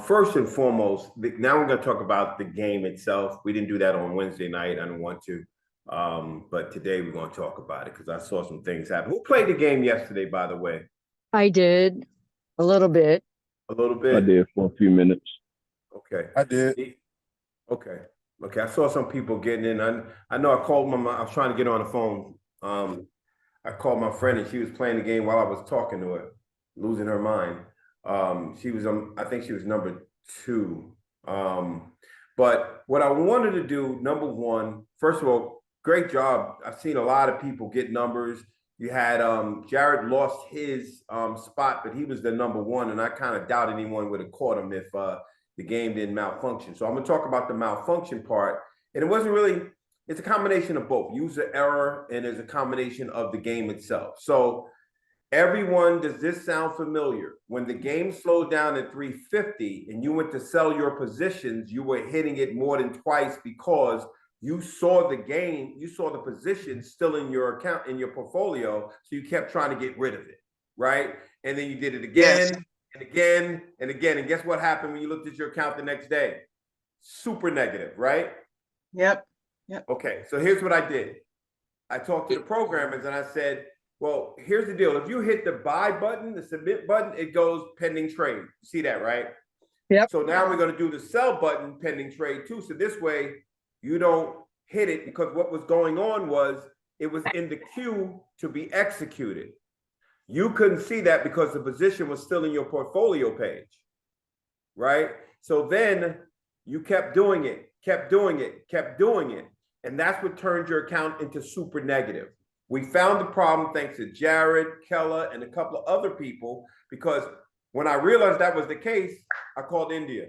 First and foremost, now we're going to talk about the game itself. We didn't do that on Wednesday night. I didn't want to. But today we're going to talk about it because I saw some things happen. Who played the game yesterday, by the way? I did a little bit. A little I bit? did for a few minutes. Okay. I did. Okay. Okay. I saw some people getting in. I know I called I was trying to get on the phone. I called my friend and she was playing the game while I was talking to her, losing her mind. She was, I think she was number 2. But what I wanted to do, number one, first of all, great job. I've seen a lot of people get numbers. You had Jared lost his spot, but he was the number 1, and I kind of doubt anyone would have caught him if the game didn't malfunction. So I'm gonna talk about the malfunction part, and it wasn't really. It's a combination of both user error and there's a combination of the game itself. So everyone, does this sound familiar? When the game slowed down at 350 and you went to sell your positions, you were hitting it more than twice because you saw the game, you saw the position still in your account, in your portfolio, so you kept trying to get rid of it, right? And then you did it again, yes, and again, and again. And guess what happened when you looked at your account the next day? Super negative, right? Yep. Yep. Okay, so here's what I did. I talked to the programmers and I said, well, here's the deal. If you hit the buy button, the submit button, it goes pending trade. See that, right? Yep. So now we're going to do the sell button pending trade too. So this way you don't hit it, because what was going on was it was in the queue to be executed. You couldn't see that because the position was still in your portfolio page, right? So then you kept doing it, kept doing it, kept doing it. And that's what turned your account into super negative. We found the problem thanks to Jared, Keller, and a couple of other people, because when I realized that was the case, I called India.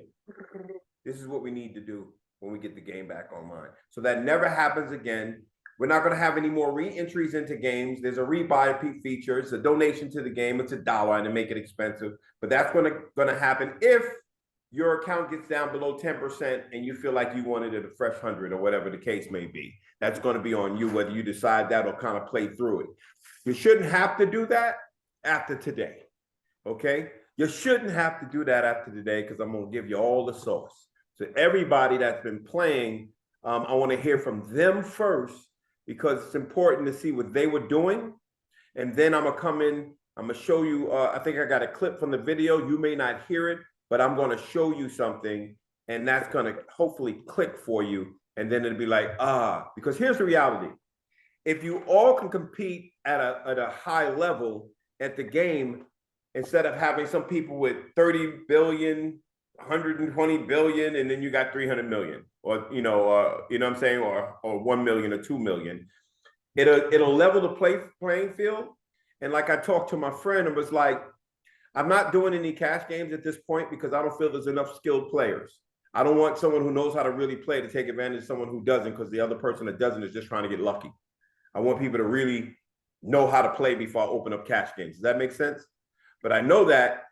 This is what we need to do when we get the game back online. So that never happens again. We're not going to have any more re-entries into games. There's a rebuy feature. It's a donation to the game. It's $1 and to make it expensive. But that's going to happen if your account gets down below 10% and you feel like you wanted it a fresh 100 or whatever the case may be. That's going to be on you, whether you decide that or kind of play through it. You shouldn't have to do that after today, okay? You shouldn't have to do that after today, because I'm going to give you all the sauce. So everybody that's been playing, I want to hear from them first, because it's important to see what they were doing. And then I'm going to come in, I'm going to show you, I think I got a clip from the video. You may not hear it, but I'm going to show you something, and that's going to hopefully click for you. And then it'll be like, because here's the reality. If you all can compete at a high level at the game, instead of having some people with 30 billion, 120 billion, and then you got 300 million, or, you know what I'm saying, or 1 million or 2 million, it'll level the playing field. And like I talked to my friend and was like, I'm not doing any cash games at this point because I don't feel there's enough skilled players. I don't want someone who knows how to really play to take advantage of someone who doesn't, because the other person that doesn't is just trying to get lucky. I want people to really know how to play before I open up cash games. Does that make sense? But I know that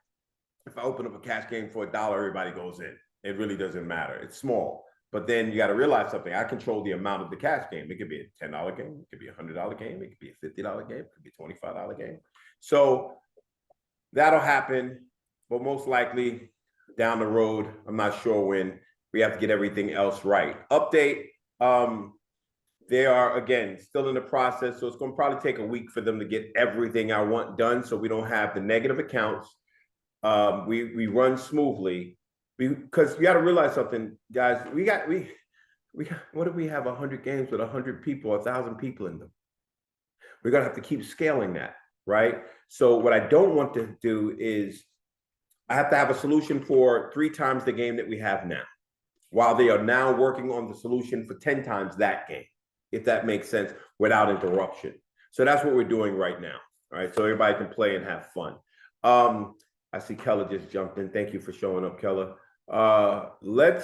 if I open up a cash game for $1, everybody goes in. It really doesn't matter. It's small. But then you got to realize something. I control the amount of the cash game. It could be a $10 game. It could be a $100 game. It could be a $50 game. It could be a $25 game. So that'll happen, but most likely down the road. I'm not sure when. We have to get everything else right. Update, they are, again, still in the process, so it's going to probably take a week for them to get everything I want done, so we don't have the negative accounts. We run smoothly, because you got to realize something, guys. We got what if we have 100 games with 100 people, 1,000 people in them? We're going to have to keep scaling that, right? So what I don't want to do is I have to have a solution for 3 times the game that we have now, while they are now working on the solution for 10 times that game, if that makes sense, without interruption. So that's what we're doing right now. All right, so everybody can play and have fun. I see Keller just jumped in. Thank you for showing up, Keller. Let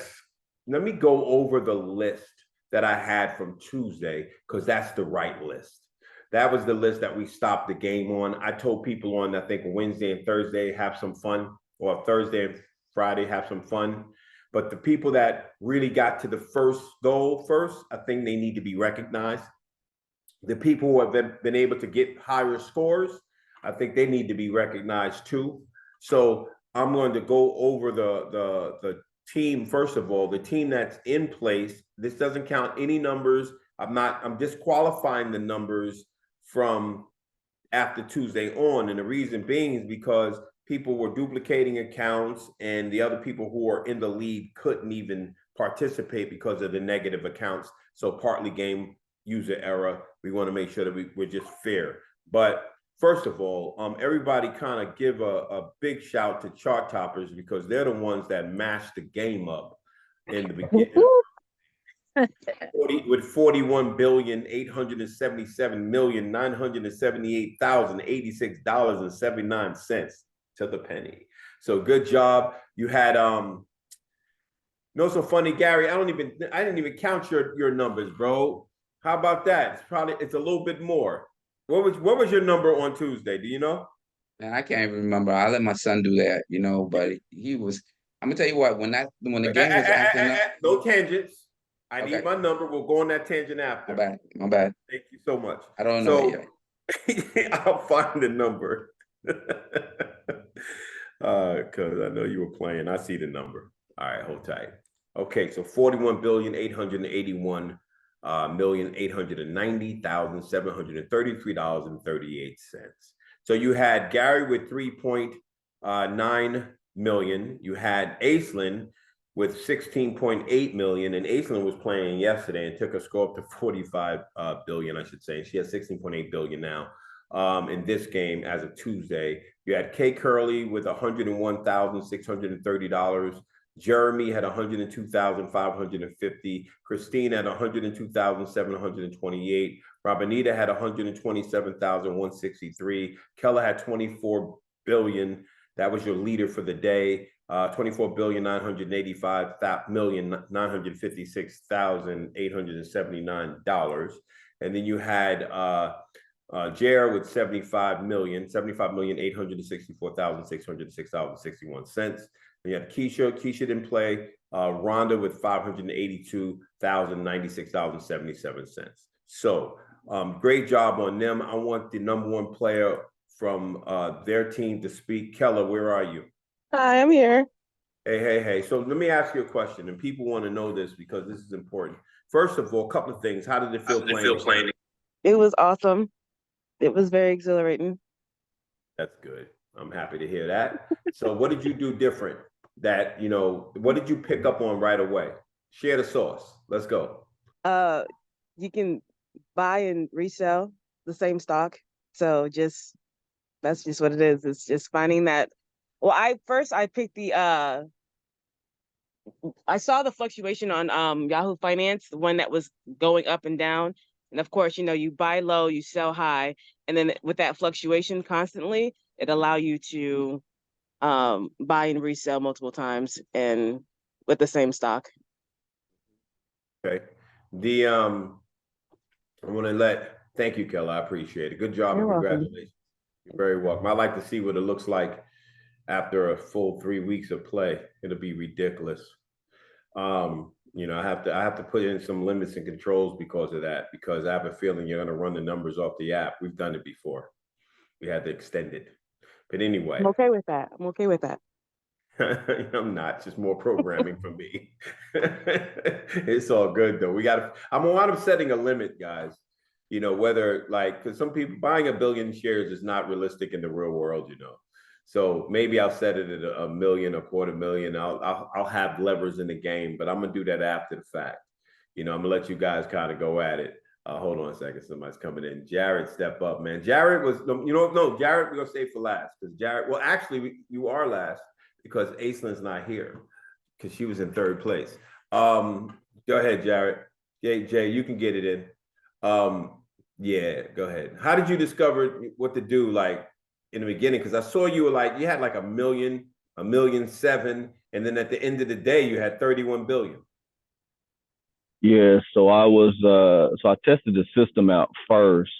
me go over the list that I had from Tuesday, because that's the right list. That was the list that we stopped the game on. I told people on, I think, Wednesday and Thursday, have some fun, or Thursday and Friday, have some fun. But the people that really got to the first goal first, I think they need to be recognized. The people who have been able to get higher scores, I think they need to be recognized too. So I'm going to go over the team. First of all, the team that's in place. This doesn't count any numbers. I'm disqualifying the numbers from after Tuesday on. And the reason being is because people were duplicating accounts and the other people who are in the lead couldn't even participate because of the negative accounts. So partly game user error. We want to make sure that we're just fair. But first of all, everybody kind of give a big shout to Chart Toppers because they're the ones that mashed the game up in the beginning. with 41,877,978,086.79 to the penny. So good job. You had so funny, Gary. I didn't even count your numbers, bro. How about that? It's a little bit more. What was your number on Tuesday? Do you know? Man, I can't even remember. I let my son do that, but he was. I'm gonna tell you what. When the game was acting up, no tangents. I Okay. need my number. We'll go on that tangent after. My bad. Thank you so much. I don't know it yet. I'll find the number. Because I know you were playing. I see the number. All right, hold tight. Okay, so 41,881,890,733.38. So you had Gary with 3.9 million. You had Aislinn with 16.8 million, and Aislinn was playing yesterday and took a score up to 45 billion, I should say. She has 16.8 billion now in this game as of Tuesday. You had Kay Curley with $101,630. Jeremy had 102,550. Christine had 102,728. Robinita had 127,163. Keller had 24 billion. That was your leader for the day. 24,985,956,879. And then you had Jer with 75,864,606.61. You had Keisha. Keisha didn't play. Rhonda with 582,096.77. So great job on them. I want the number one player from their team to speak. Keller, where are you? Hi, I'm here. Hey. So let me ask you a question, and people want to know this because this is important. First of all, a couple of things. How did it feel playing? It was awesome. It was very exhilarating. That's good. I'm happy to hear that. So what did you do different that, what did you pick up on right away? Share the sauce. Let's go. You can buy and resell the same stock. So that's just what it is. It's just finding that. Well, I picked I saw the fluctuation on Yahoo Finance, the one that was going up and down. And of course, you buy low, you sell high. And then with that fluctuation constantly, it allow you to buy and resell multiple times and with the same stock. Okay. Thank you, Keller. I appreciate it. Good job and congratulations. You're very welcome. I like to see what it looks like after a full 3 weeks of play. It'll be ridiculous. I have to put in some limits and controls because of that, because I have a feeling you're going to run the numbers off the app. We've done it before. We had to extend it. But anyway. I'm okay with that. I'm not. It's just more programming for me. It's all good though. I'm a lot of setting a limit, guys. Whether because some people buying 1 billion shares is not realistic in the real world, So maybe I'll set it at 1 million, 250,000. I'll have levers in the game, but I'm gonna do that after the fact. I'm gonna let you guys kind of go at it. Hold on a second. Somebody's coming in. Jared, step up, man. Jared was, Jared, we're gonna save for last because Jared. Well, actually, you are last because Aislinn's not here because she was in third place. Go ahead, Jared. Jay, you can get it in. Yeah, go ahead. How did you discover what to do in the beginning? Because I saw you were you had 1 million, 1.7 million, and then at the end of the day you had 31 billion. Yeah, so I tested the system out first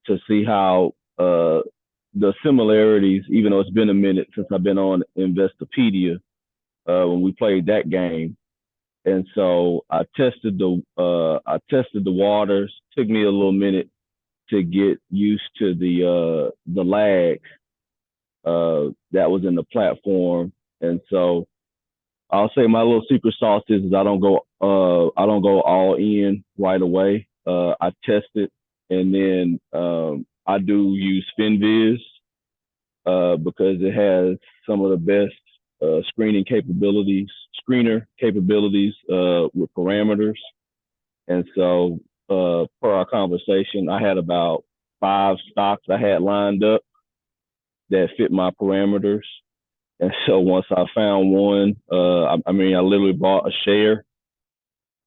to see how the similarities, even though it's been a minute since I've been on Investopedia when we played that game. And so I tested the waters. Took me a little minute to get used to the lag. that was in the platform. And so I'll say my little secret sauce is I don't go all in right away. I test it, and then I do use FinViz because it has some of the best screener capabilities with parameters. And so per our conversation, I had about 5 stocks I had lined up that fit my parameters. And so once I found one, I literally bought a share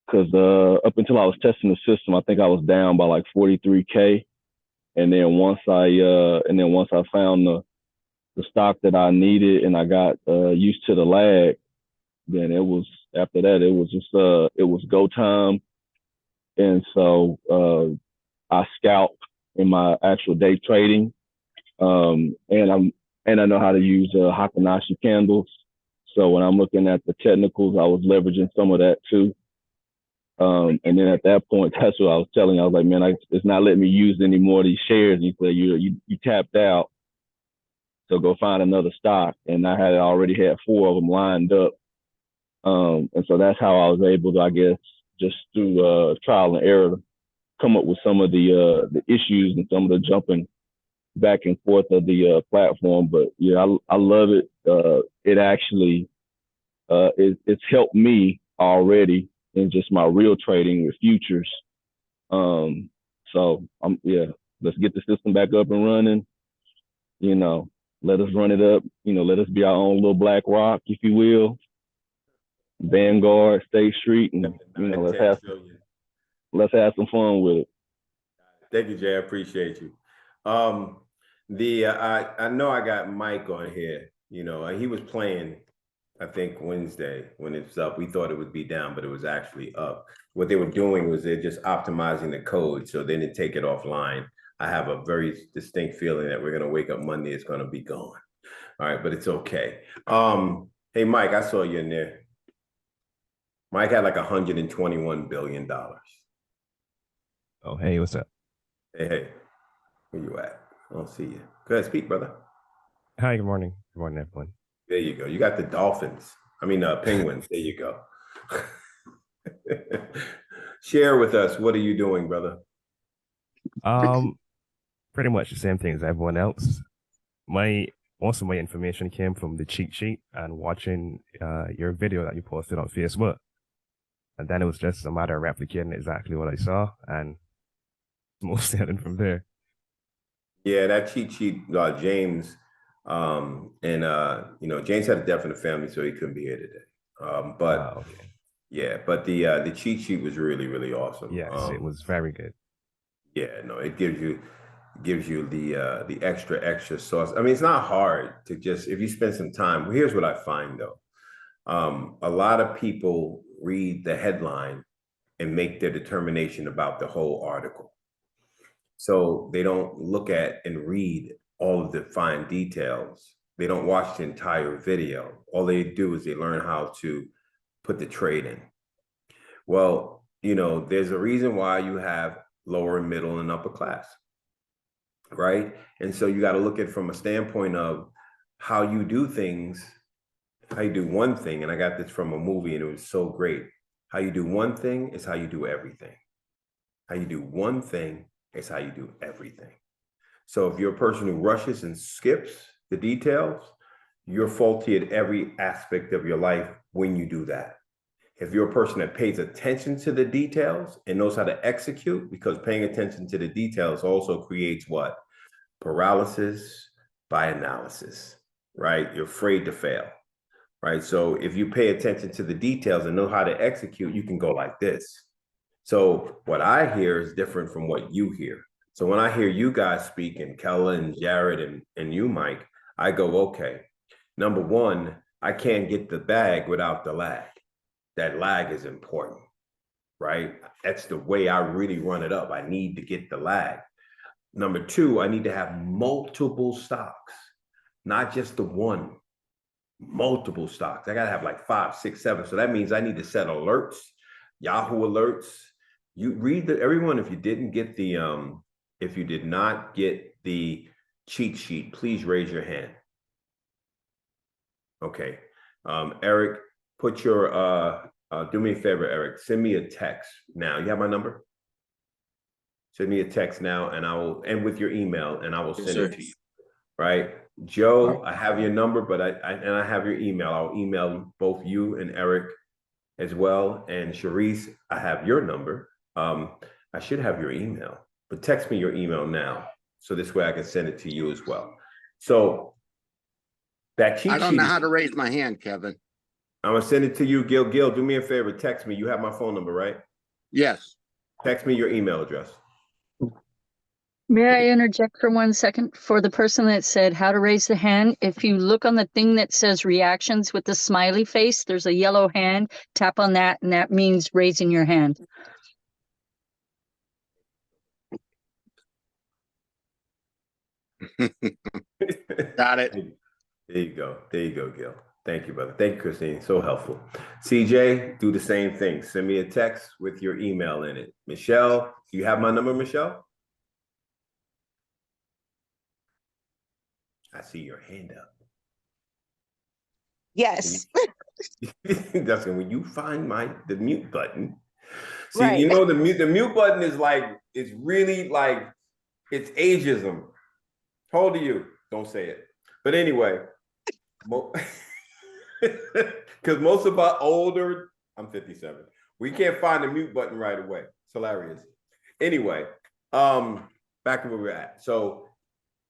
because up until I was testing the system, I think I was down by like 43K. And then once I found the stock that I needed and I got used to the lag, then it was go time. And so I scalp in my actual day trading, and I know how to use Hakanashi candles. So when I'm looking at the technicals, I was leveraging some of that too. And then at that point, that's what I was telling you. I was like, man, it's not letting me use any more of these shares. And he said, you tapped out, so go find another stock. And I already had 4 of them lined up. And so that's how I was able to, I guess, just through trial and error, come up with some of the issues and some of the jumping back and forth of the platform. But yeah, I love it. It actually it's helped me already in just my real trading with futures. So let's get the system back up and running. Let us run it up. Let us be our own little Black Rock, if you will. Vanguard, State Street, and let's have some fun with it. Thank you, Jay. I appreciate you. I know I got Mike on here. He was playing, I think Wednesday when it's up. We thought it would be down, but it was actually up. What they were doing was they're just optimizing the code, so they didn't take it offline. I have a very distinct feeling that we're gonna wake up Monday, it's gonna be gone. All right, but it's okay. Hey, Mike, I saw you in there. Mike had like $121 billion. Oh, hey, what's up? Hey, where you at? I don't see you. Go ahead, speak, brother. Hi, good morning. Good morning, everyone. There you go. You got the Penguins. There you go. Share with us. What are you doing, brother? Pretty much the same thing as everyone else. Most of my information came from the cheat sheet and watching your video that you posted on Facebook. And then it was just a matter of replicating exactly what I saw and most heading from there. Yeah, that cheat sheet, James, James had a death in the family, so he couldn't be here today. Okay. Yeah, but the cheat sheet was really, really awesome. Yes, it was very good. Yeah, no, it gives you the extra sauce. I mean, it's not hard to just, if you spend some time. Here's what I find though. A lot of people read the headline and make their determination about the whole article. So they don't look at and read all of the fine details. They don't watch the entire video. All they do is they learn how to put the trade in. Well, there's a reason why you have lower, middle, and upper class, right? And so you got to look at it from a standpoint of how you do things, how you do one thing. And I got this from a movie and it was so great. How you do one thing is how you do everything. How you do one thing is how you do everything. So if you're a person who rushes and skips the details, you're faulty at every aspect of your life when you do that. If you're a person that pays attention to the details and knows how to execute, because paying attention to the details also creates what? Paralysis by analysis, right? You're afraid to fail, right? So if you pay attention to the details and know how to execute, you can go like this. So what I hear is different from what you hear. So when I hear you guys speak, and Kella and Jared and you, Mike, I go, okay, number one, I can't get the bag without the lag. That lag is important, right? That's the way I really run it up. I need to get the lag. Number two, I need to have multiple stocks, not just the one, multiple stocks. I got to have like 5, 6, 7. So that means I need to set alerts, Yahoo alerts. You read everyone, if you didn't get if you did not get the cheat sheet, please raise your hand. Okay. Eric, put your do me a favor, Eric. Send me a text now. You have my number? Send me a text now, and with your email, and I will send it to you. Right, Joe, I have your number, but I have your email. I'll email both you and Eric as well. And Sharice, I have your number. I should have your email, but text me your email now, so this way I can send it to you as well. So that cheat sheet. I don't know how to raise my hand, Kevin. I'm gonna send it to you, Gil. Gil, do me a favor. Text me. You have my phone number, right? Yes. Text me your email address. May I interject for 1 second? For the person that said how to raise the hand, if you look on the thing that says reactions with the smiley face, there's a yellow hand. Tap on that, and that means raising your hand. Got it. There you go. There you go, Gil. Thank you, brother. Thank you, Christine. So helpful. CJ, do the same thing. Send me a text with your email in it. Michelle, do you have my number, Michelle? I see your hand up. Yes. That's when you find the mute button. See, Right. you know, the mute button is like, it's really like, it's ageism. How old are you? Don't say it. But anyway, because most of our older, I'm 57. We can't find the mute button right away. It's hilarious. Anyway, back to where we're at. So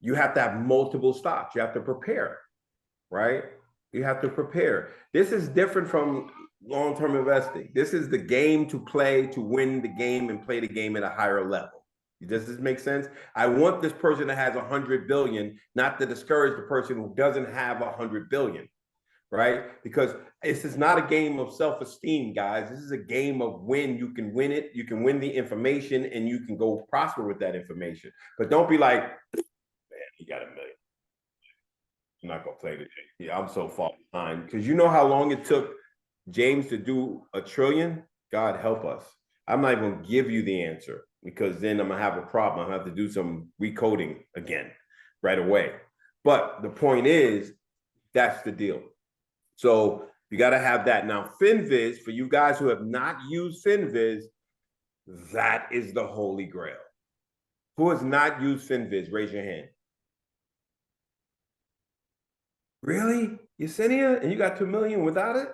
you have to have multiple stocks. You have to prepare, right? You have to prepare. This is different from long-term investing. This is the game to play, to win the game and play the game at a higher level. Does this make sense? I want this person that has 100 billion, not to discourage the person who doesn't have 100 billion, right? Because this is not a game of self-esteem, guys. This is a game of when you can win it, you can win the information, and you can go prosper with that information. But don't be like, man, he got $1 million. I'm not gonna play this. Yeah, I'm so far behind. Because you know how long it took James to do $1 trillion? God help us. I'm not even gonna give you the answer, because then I'm gonna have a problem. I'm gonna have to do some recoding again right away. But the point is, that's the deal. So you got to have that. Now, FinViz, for you guys who have not used FinViz, that is the holy grail. Who has not used FinViz? Raise your hand. Really? Yesenia? And you got 2 million without it?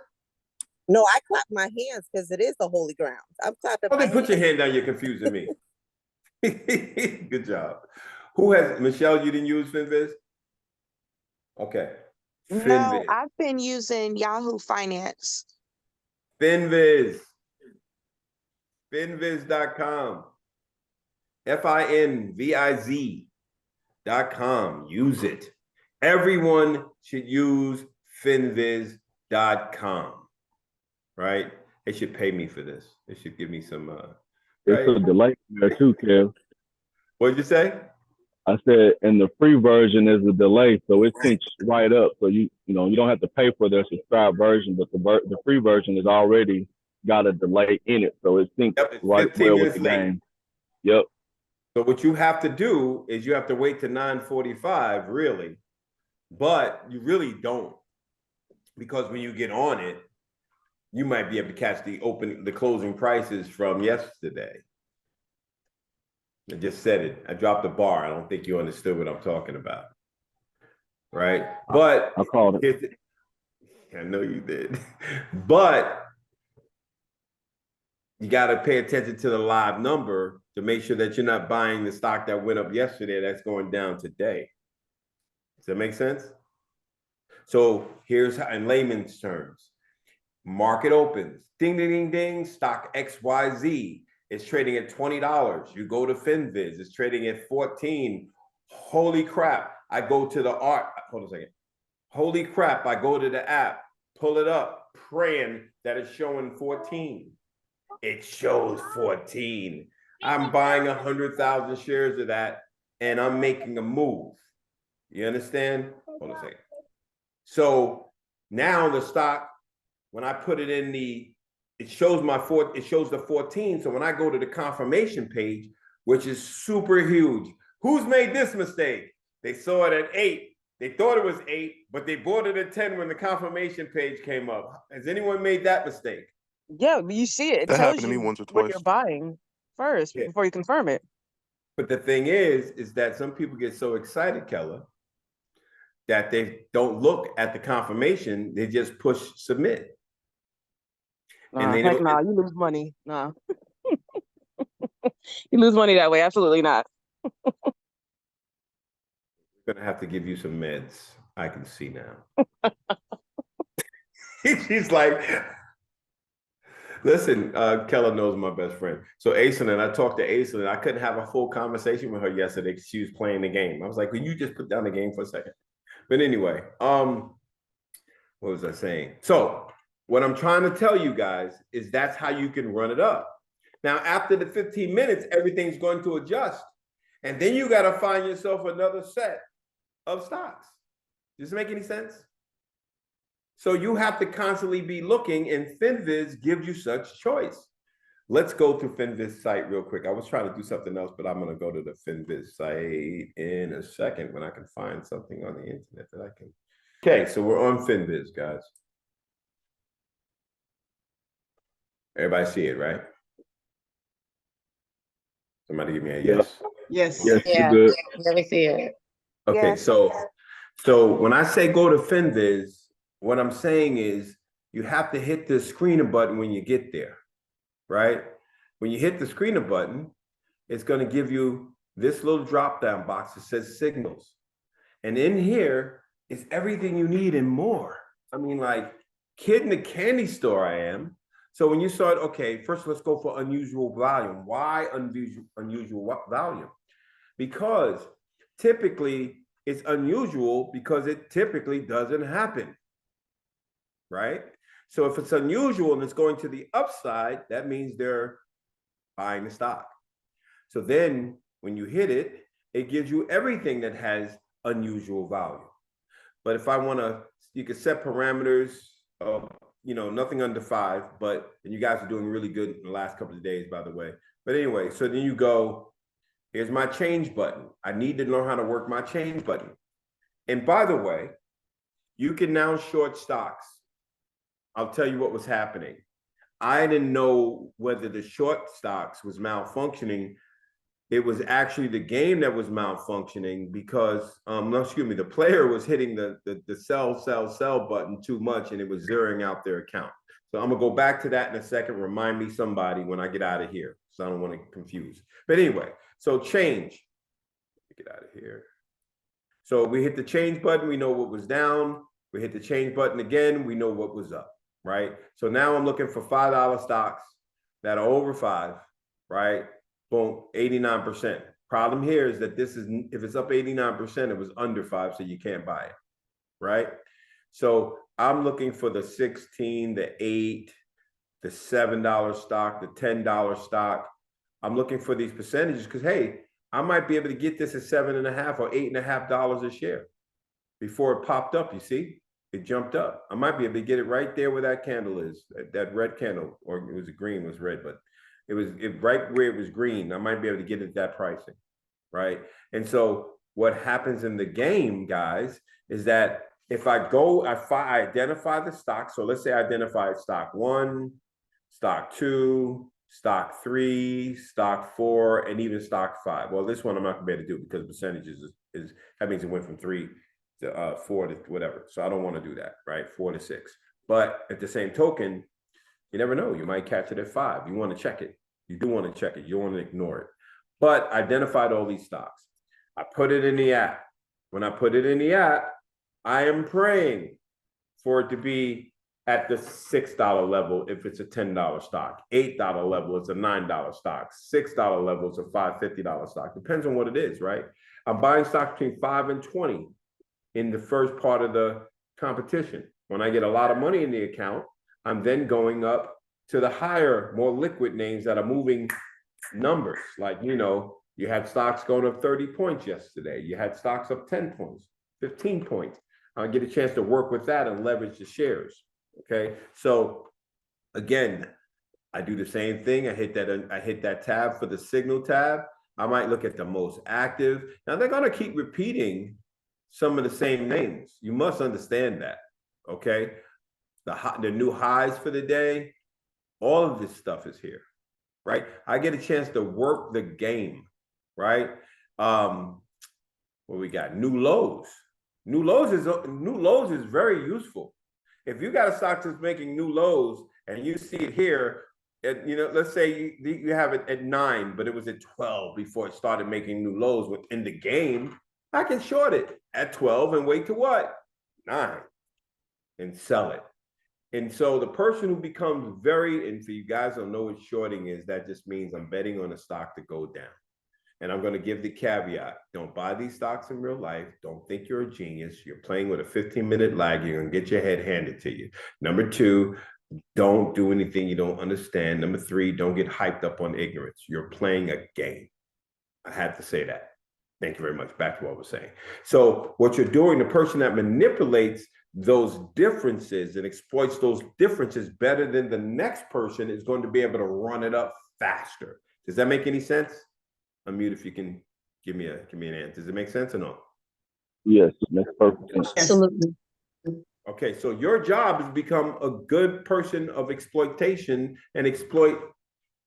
No, I clap my hands because it is the holy ground. I'm clapping. Oh, then put your hand down. You're confusing me. Good job. Who has, Michelle, you didn't use FinViz? Okay. No, FinViz. I've been using Yahoo Finance. FinViz. FinViz.com. FINVIZ.com. Use it. Everyone should use FinViz.com. Right? They should pay me for this. They should give me some It's a delay there too, Kev. What did you say? I said, and the free version is a delay, so it syncs right up. So you don't have to pay for their subscribed version, but the free version is already got a delay in it, so it syncs right well with the game. Yep. So what you have to do is you have to wait to 9:45, really, but you really don't, because when you get on it, you might be able to catch the closing prices from yesterday. I just said it. I dropped the bar. I don't think you understood what I'm talking about. Right? But I called it. I know you did. But you got to pay attention to the live number to make sure that you're not buying the stock that went up yesterday that's going down today. Does that make sense? So here's how, in layman's terms, market opens, ding, ding, ding, ding, stock XYZ. It's trading at $20. You go to FinViz, it's trading at 14. Holy crap. I go to the art. Hold on a second. Holy crap. I go to the app, pull it up, praying that it's showing 14. It shows 14. I'm buying 100,000 shares of that, and I'm making a move. You understand? Hold on a second. So now the stock, when I put it in it shows the 14. So when I go to the confirmation page, which is super huge, who's made this mistake? They saw it at 8. They thought it was 8, but they bought it at 10 when the confirmation page came up. Has anyone made that mistake? Yeah, but you see it. It That tells happened to me you once or what twice. you're buying first Yeah. before you confirm it. But the thing is that some people get so excited, Keller, that they don't look at the confirmation. They just push submit. And they Heck don't. nah, you lose money. Nah. You lose money that way. Absolutely not. We're gonna have to give you some meds. I can see now. She's like, listen, Keller knows my best friend. So Aislinn, I talked to Aislinn. I couldn't have a full conversation with her yesterday because she was playing the game. I was like, "Will you just put down the game for a second?" But anyway, what was I saying? So what I'm trying to tell you guys is that's how you can run it up. Now, after the 15 minutes, everything's going to adjust. And then you got to find yourself another set of stocks. Does this make any sense? So you have to constantly be looking, and FinViz gives you such choice. Let's go to FinViz site real quick. I was trying to do something else, but I'm going to go to the FinViz site in a second when I can find something on the internet that I can. Okay, so we're on FinViz, guys. Everybody see it, right? Somebody give me a yes. Yes. Yes, Yeah. you're good. Let me see it. Okay, Yes. so when I say go to FinViz, what I'm saying is you have to hit the screener button when you get there, right? When you hit the screener button, it's going to give you this little drop-down box that says signals. And in here is everything you need and more. I mean, like kid in the candy store I am. So when you start, okay, first let's go for unusual volume. Why unusual volume? Because typically it's unusual because it typically doesn't happen, right? So if it's unusual and it's going to the upside, that means they're buying the stock. So then when you hit it, it gives you everything that has unusual value. But if I want to, you can set parameters of, nothing under 5, and you guys are doing really good in the last couple of days, by the way. But anyway, so then you go, here's my change button. I need to learn how to work my change button. And by the way, you can now short stocks. I'll tell you what was happening. I didn't know whether the short stocks was malfunctioning. It was actually the game that was malfunctioning because, the player was hitting the sell button too much and it was zeroing out their account. So I'm gonna go back to that in a second. Remind me somebody when I get out of here. So I don't want to get confused. But anyway, so change. Get out of here. So we hit the change button. We know what was down. We hit the change button again. We know what was up, right? So now I'm looking for $5 stocks that are over 5, right? Boom, 89%. Problem here is that if it's up 89%, it was under 5, so you can't buy it, right? So I'm looking for the 16, the 8, the $7 stock, the $10 stock. I'm looking for these percentages because, hey, I might be able to get this at $7.5 or $8.5 a share before it popped up. You see, it jumped up. I might be able to get it right there where that candle is, that red candle, or it was green, it was red, but it was right where it was green. I might be able to get it at that pricing, right? And so what happens in the game, guys, is that if I identify the stock, so let's say I identified stock 1, stock 2, stock 3, stock 4, and even stock 5. Well, this one I'm not gonna be able to do because percentages is that means it went from 3 to 4 to whatever. So I don't want to do that, right? 4 to 6. But at the same token, you never know. You might catch it at 5. You want to check it. You do want to check it. You don't want to ignore it. But I identified all these stocks. I put it in the app. When I put it in the app, I am praying for it to be at the $6 level if it's a $10 stock. $8 level, it's a $9 stock. $6 level, it's a $5.50 stock. Depends on what it is, right? I'm buying stocks between 5 and 20 in the first part of the competition. When I get a lot of money in the account, I'm then going up to the higher, more liquid names that are moving numbers. Like, you had stocks going up 30 points yesterday. You had stocks up 10 points, 15 points. I get a chance to work with that and leverage the shares. Okay. So again, I do the same thing. I hit that tab for the signal tab. I might look at the most active. Now they're going to keep repeating some of the same names. You must understand that, okay? The new highs for the day, all of this stuff is here, right? I get a chance to work the game, right? What we got? New lows. New lows is very useful. If you got a stock that's making new lows and you see it here, let's say you have it at 9, but it was at 12 before it started making new lows within the game, I can short it at 12 and wait to what? 9 and sell it. And so the person who becomes and for you guys don't know what shorting is, that just means I'm betting on a stock to go down. And I'm going to give the caveat, don't buy these stocks in real life. Don't think you're a genius. You're playing with a 15-minute lag. You're going to get your head handed to you. Number 2, don't do anything you don't understand. Number 3, don't get hyped up on ignorance. You're playing a game. I had to say that. Thank you very much. Back to what I was saying. So what you're doing, the person that manipulates those differences and exploits those differences better than the next person is going to be able to run it up faster. Does that make any sense? Unmute if you can give me an answer. Does it make sense or no? Yes, makes perfect sense. Absolutely. Okay, so your job is to become a good person of exploitation and exploit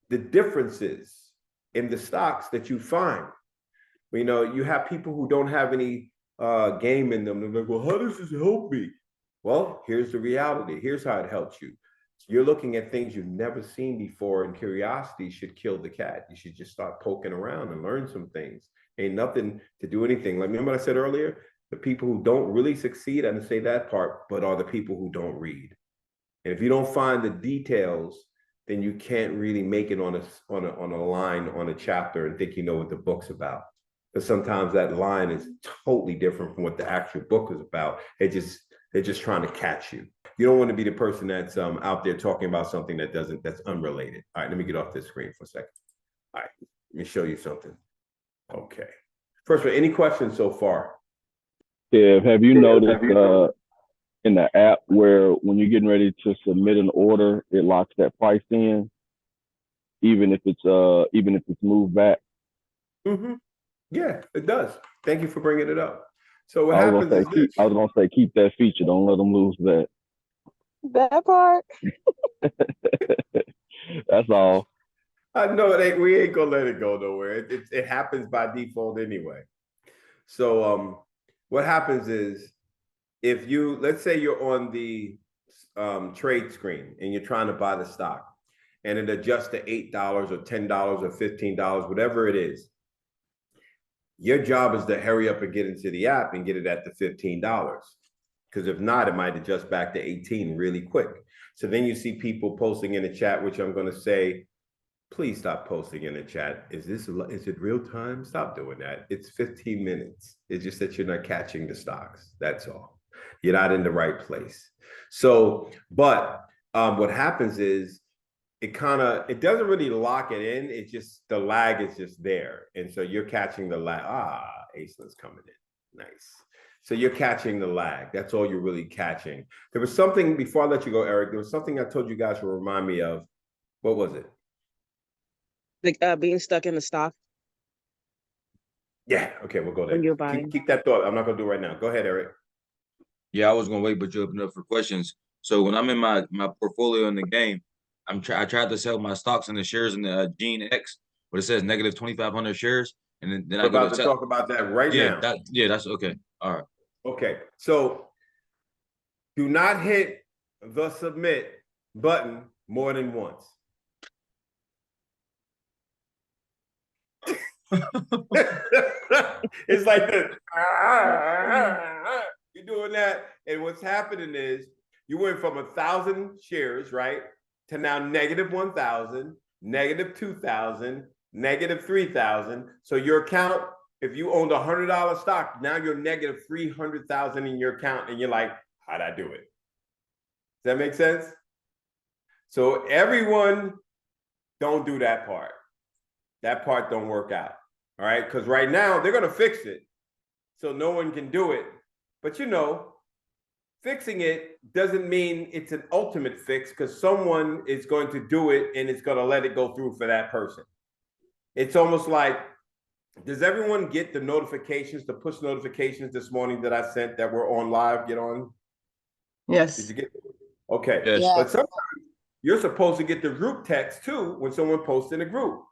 the differences in the stocks that you find. You have people who don't have any game in them. They're like, well, how does this help me? Well, here's the reality. Here's how it helps you. You're looking at things you've never seen before, and curiosity should kill the cat. You should just start poking around and learn some things. Ain't nothing to do anything. Like, remember what I said earlier? The people who don't really succeed, I didn't say that part, but are the people who don't read. And if you don't find the details, then you can't really make it on a line, on a chapter, and think you know what the book's about. Because sometimes that line is totally different from what the actual book is about. They're just trying to catch you. You don't want to be the person that's out there talking about something that's unrelated. All right, let me get off this screen for a second. All right, let me show you something. Okay. First of all, any questions so far? Yeah, have you noticed in the app where when you're getting ready to submit an order, it locks that price in, even if it's moved back? Mm-hmm. Yeah, it does. Thank you for bringing it up. So what happens is this. I was gonna say keep that feature. Don't let them lose that. That part. That's all. I know we ain't gonna let it go nowhere. It happens by default anyway. So what happens is, if let's say you're on the trade screen and you're trying to buy the stock, and it adjusts to $8 or $10 or $15, whatever it is. Your job is to hurry up and get into the app and get it at the $15. Because if not, it might adjust back to 18 really quick. So then you see people posting in the chat, which I'm going to say, please stop posting in the chat. Is it real time? Stop doing that. It's 15 minutes. It's just that you're not catching the stocks. That's all. You're not in the right place. So, but what happens is, it doesn't really lock it in. It's just the lag is just there. And so you're catching the lag. Aisling's coming in. Nice. So you're catching the lag. That's all you're really catching. There was something, before I let you go, Eric, there was something I told you guys to remind me of. What was it? Like being stuck in the stock. Yeah. Okay, we'll go there. When you're buying. Keep that thought. I'm not going to do it right now. Go ahead, Eric. Yeah, I was gonna wait, but you opened up for questions. So when I'm in my portfolio in the game, I tried to sell my stocks and the shares in the Gene X, but it says negative 2,500 shares, and then We're about to talk about that right now. That's okay. All right. Okay, so do not hit the submit button more than once. It's like this. You're doing that, and what's happening is you went from 1,000 shares, right, to now negative 1,000, negative 2,000, negative 3,000. So your account, if you owned $100 stock, now you're negative 300,000 in your account, and you're like, how'd I do it? Does that make sense? So everyone, don't do that part. That part don't work out. All right, because right now they're gonna fix it, so no one can do it. But fixing it doesn't mean it's an ultimate fix, because someone is going to do it and it's going to let it go through for that person. It's almost like Does everyone get the notifications, the push notifications this morning that I sent that we're on live? Get on? Yes. Did you get? Okay. Yes. Yeah. But sometimes you're supposed to get the group text too when someone posts in a group.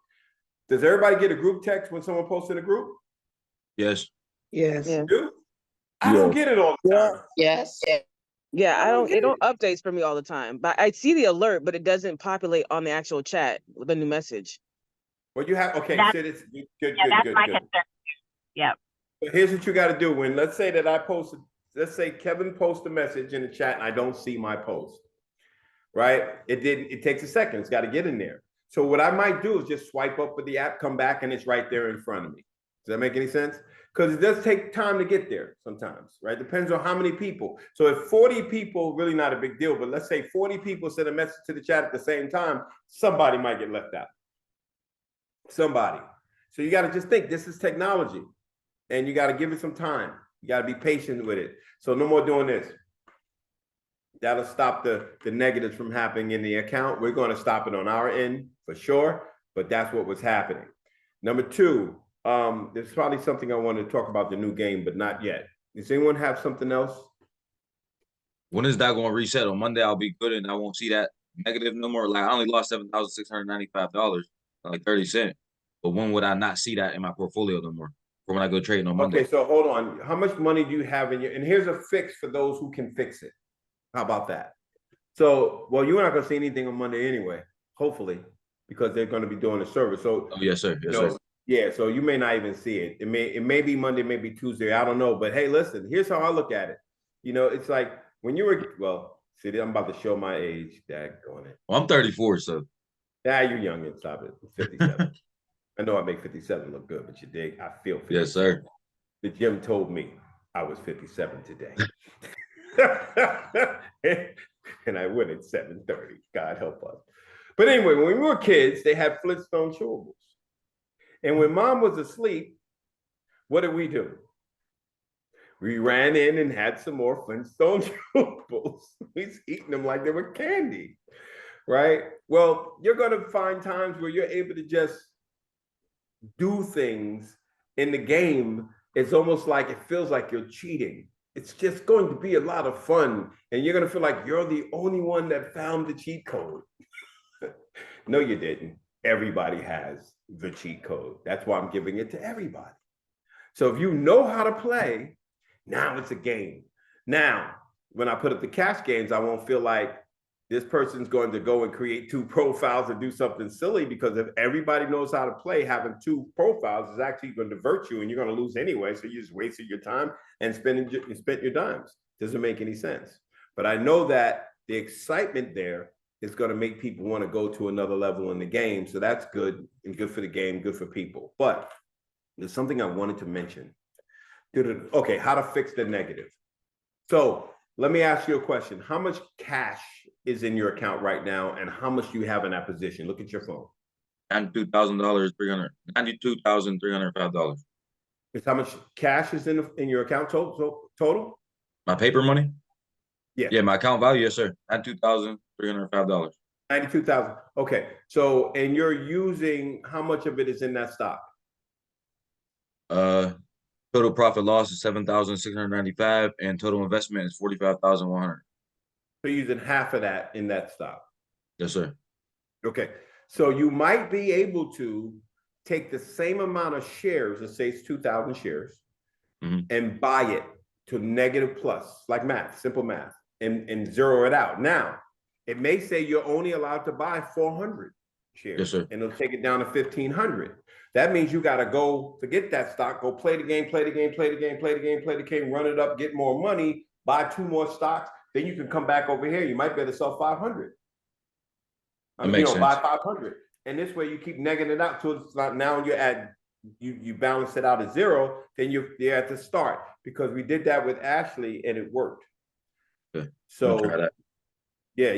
Does everybody get a group text when someone posts in a group? Yes. Yes. Yeah. Do? I don't Yes. get it all the time. Yes. Yeah, I don't it get don't updates for me all the time, but I see the alert, but it doesn't populate on the actual chat with a new message. Well, you have, okay, That's- so it's good, Yeah, that's good. my concern. Yep. But here's what you got to do. When, let's say that I posted, let's say Kevin posts a message in the chat and I don't see my post, right? It takes a second. It's got to get in there. So what I might do is just swipe up with the app, come back, and it's right there in front of me. Does that make any sense? Because it does take time to get there sometimes, right? Depends on how many people. So if 40 people, really not a big deal, but let's say 40 people send a message to the chat at the same time, somebody might get left out. Somebody. So you got to just think this is technology and you got to give it some time. You got to be patient with it. So no more doing this. That'll stop the negatives from happening in the account. We're going to stop it on our end for sure, but that's what was happening. Number two, there's probably something I want to talk about the new game, but not yet. Does anyone have something else? When is that going to reset? On Monday, I'll be good and I won't see that negative no more. Like I only lost $7,695, like 30 cents. But when would I not see that in my portfolio no more? For when I go trading on Monday? Okay, so hold on. How much money do you have in your, and here's a fix for those who can fix it. How about that? So, well, you're not going to see anything on Monday anyway, hopefully, because they're going to be doing a service. So, Oh, yes, sir. Yes, sir. yeah, so you may not even see it. It may be Monday, maybe Tuesday. I don't know. But hey, listen, here's how I look at it. You know, it's like when you were, well, see, I'm about to show my age. Daggone it. Well, I'm 34, so. Yeah, you're young and stop it. 57. I know I make 57 look good, but you dig, I feel 57. Yes, sir. The gym told me I was 57 today. And I went at 7:30. God help us. But anyway, when we were kids, they had Flintstone chewables. And when mom was asleep, what did we do? We ran in and had some more Flintstone chewables. We was eating them like they were candy, right? Well, you're going to find times where you're able to just do things in the game. It's almost like it feels like you're cheating. It's just going to be a lot of fun. And you're going to feel like you're the only one that found the cheat code. No, you didn't. Everybody has the cheat code. That's why I'm giving it to everybody. So if you know how to play, now it's a game. Now, when I put up the cash games, I won't feel like this person's going to go and create 2 profiles and do something silly, because if everybody knows how to play, having 2 profiles is actually going to divert you and you're going to lose anyway. So you just wasted your time and spent your dimes. Doesn't make any sense. But I know that the excitement there is going to make people want to go to another level in the game. So that's good and good for the game, good for people. But there's something I wanted to mention. Okay, how to fix the negative. So let me ask you a question. How much cash is in your account right now, and how much do you have in that position? Look at your phone. $92,305. Is how much cash is in your account total? My paper money? Yeah. Yeah, my account value, yes, sir. $92,305. 92,000. Okay. So, and you're using, how much of it is in that stock? Total profit loss is 7,695, and total investment is 45,100. So you're using half of that in that stock. Yes, sir. Okay. So you might be able to take the same amount of shares, let's say it's 2,000 shares, and buy it to negative plus, like math, simple math, and zero it out. Now, it may say you're only allowed to buy 400 shares. Yes, sir. And it'll take it down to 1,500. That means you got to go to get that stock, go play the game, run it up, get more money, buy 2 more stocks. Then you can come back over here. You might be able to sell 500. Buy 500. And this way you keep negging it out till it's not, now you're at, you balance it out at 0, then you're at the start, because we did that with Ashley and it worked. Okay. So that. yeah.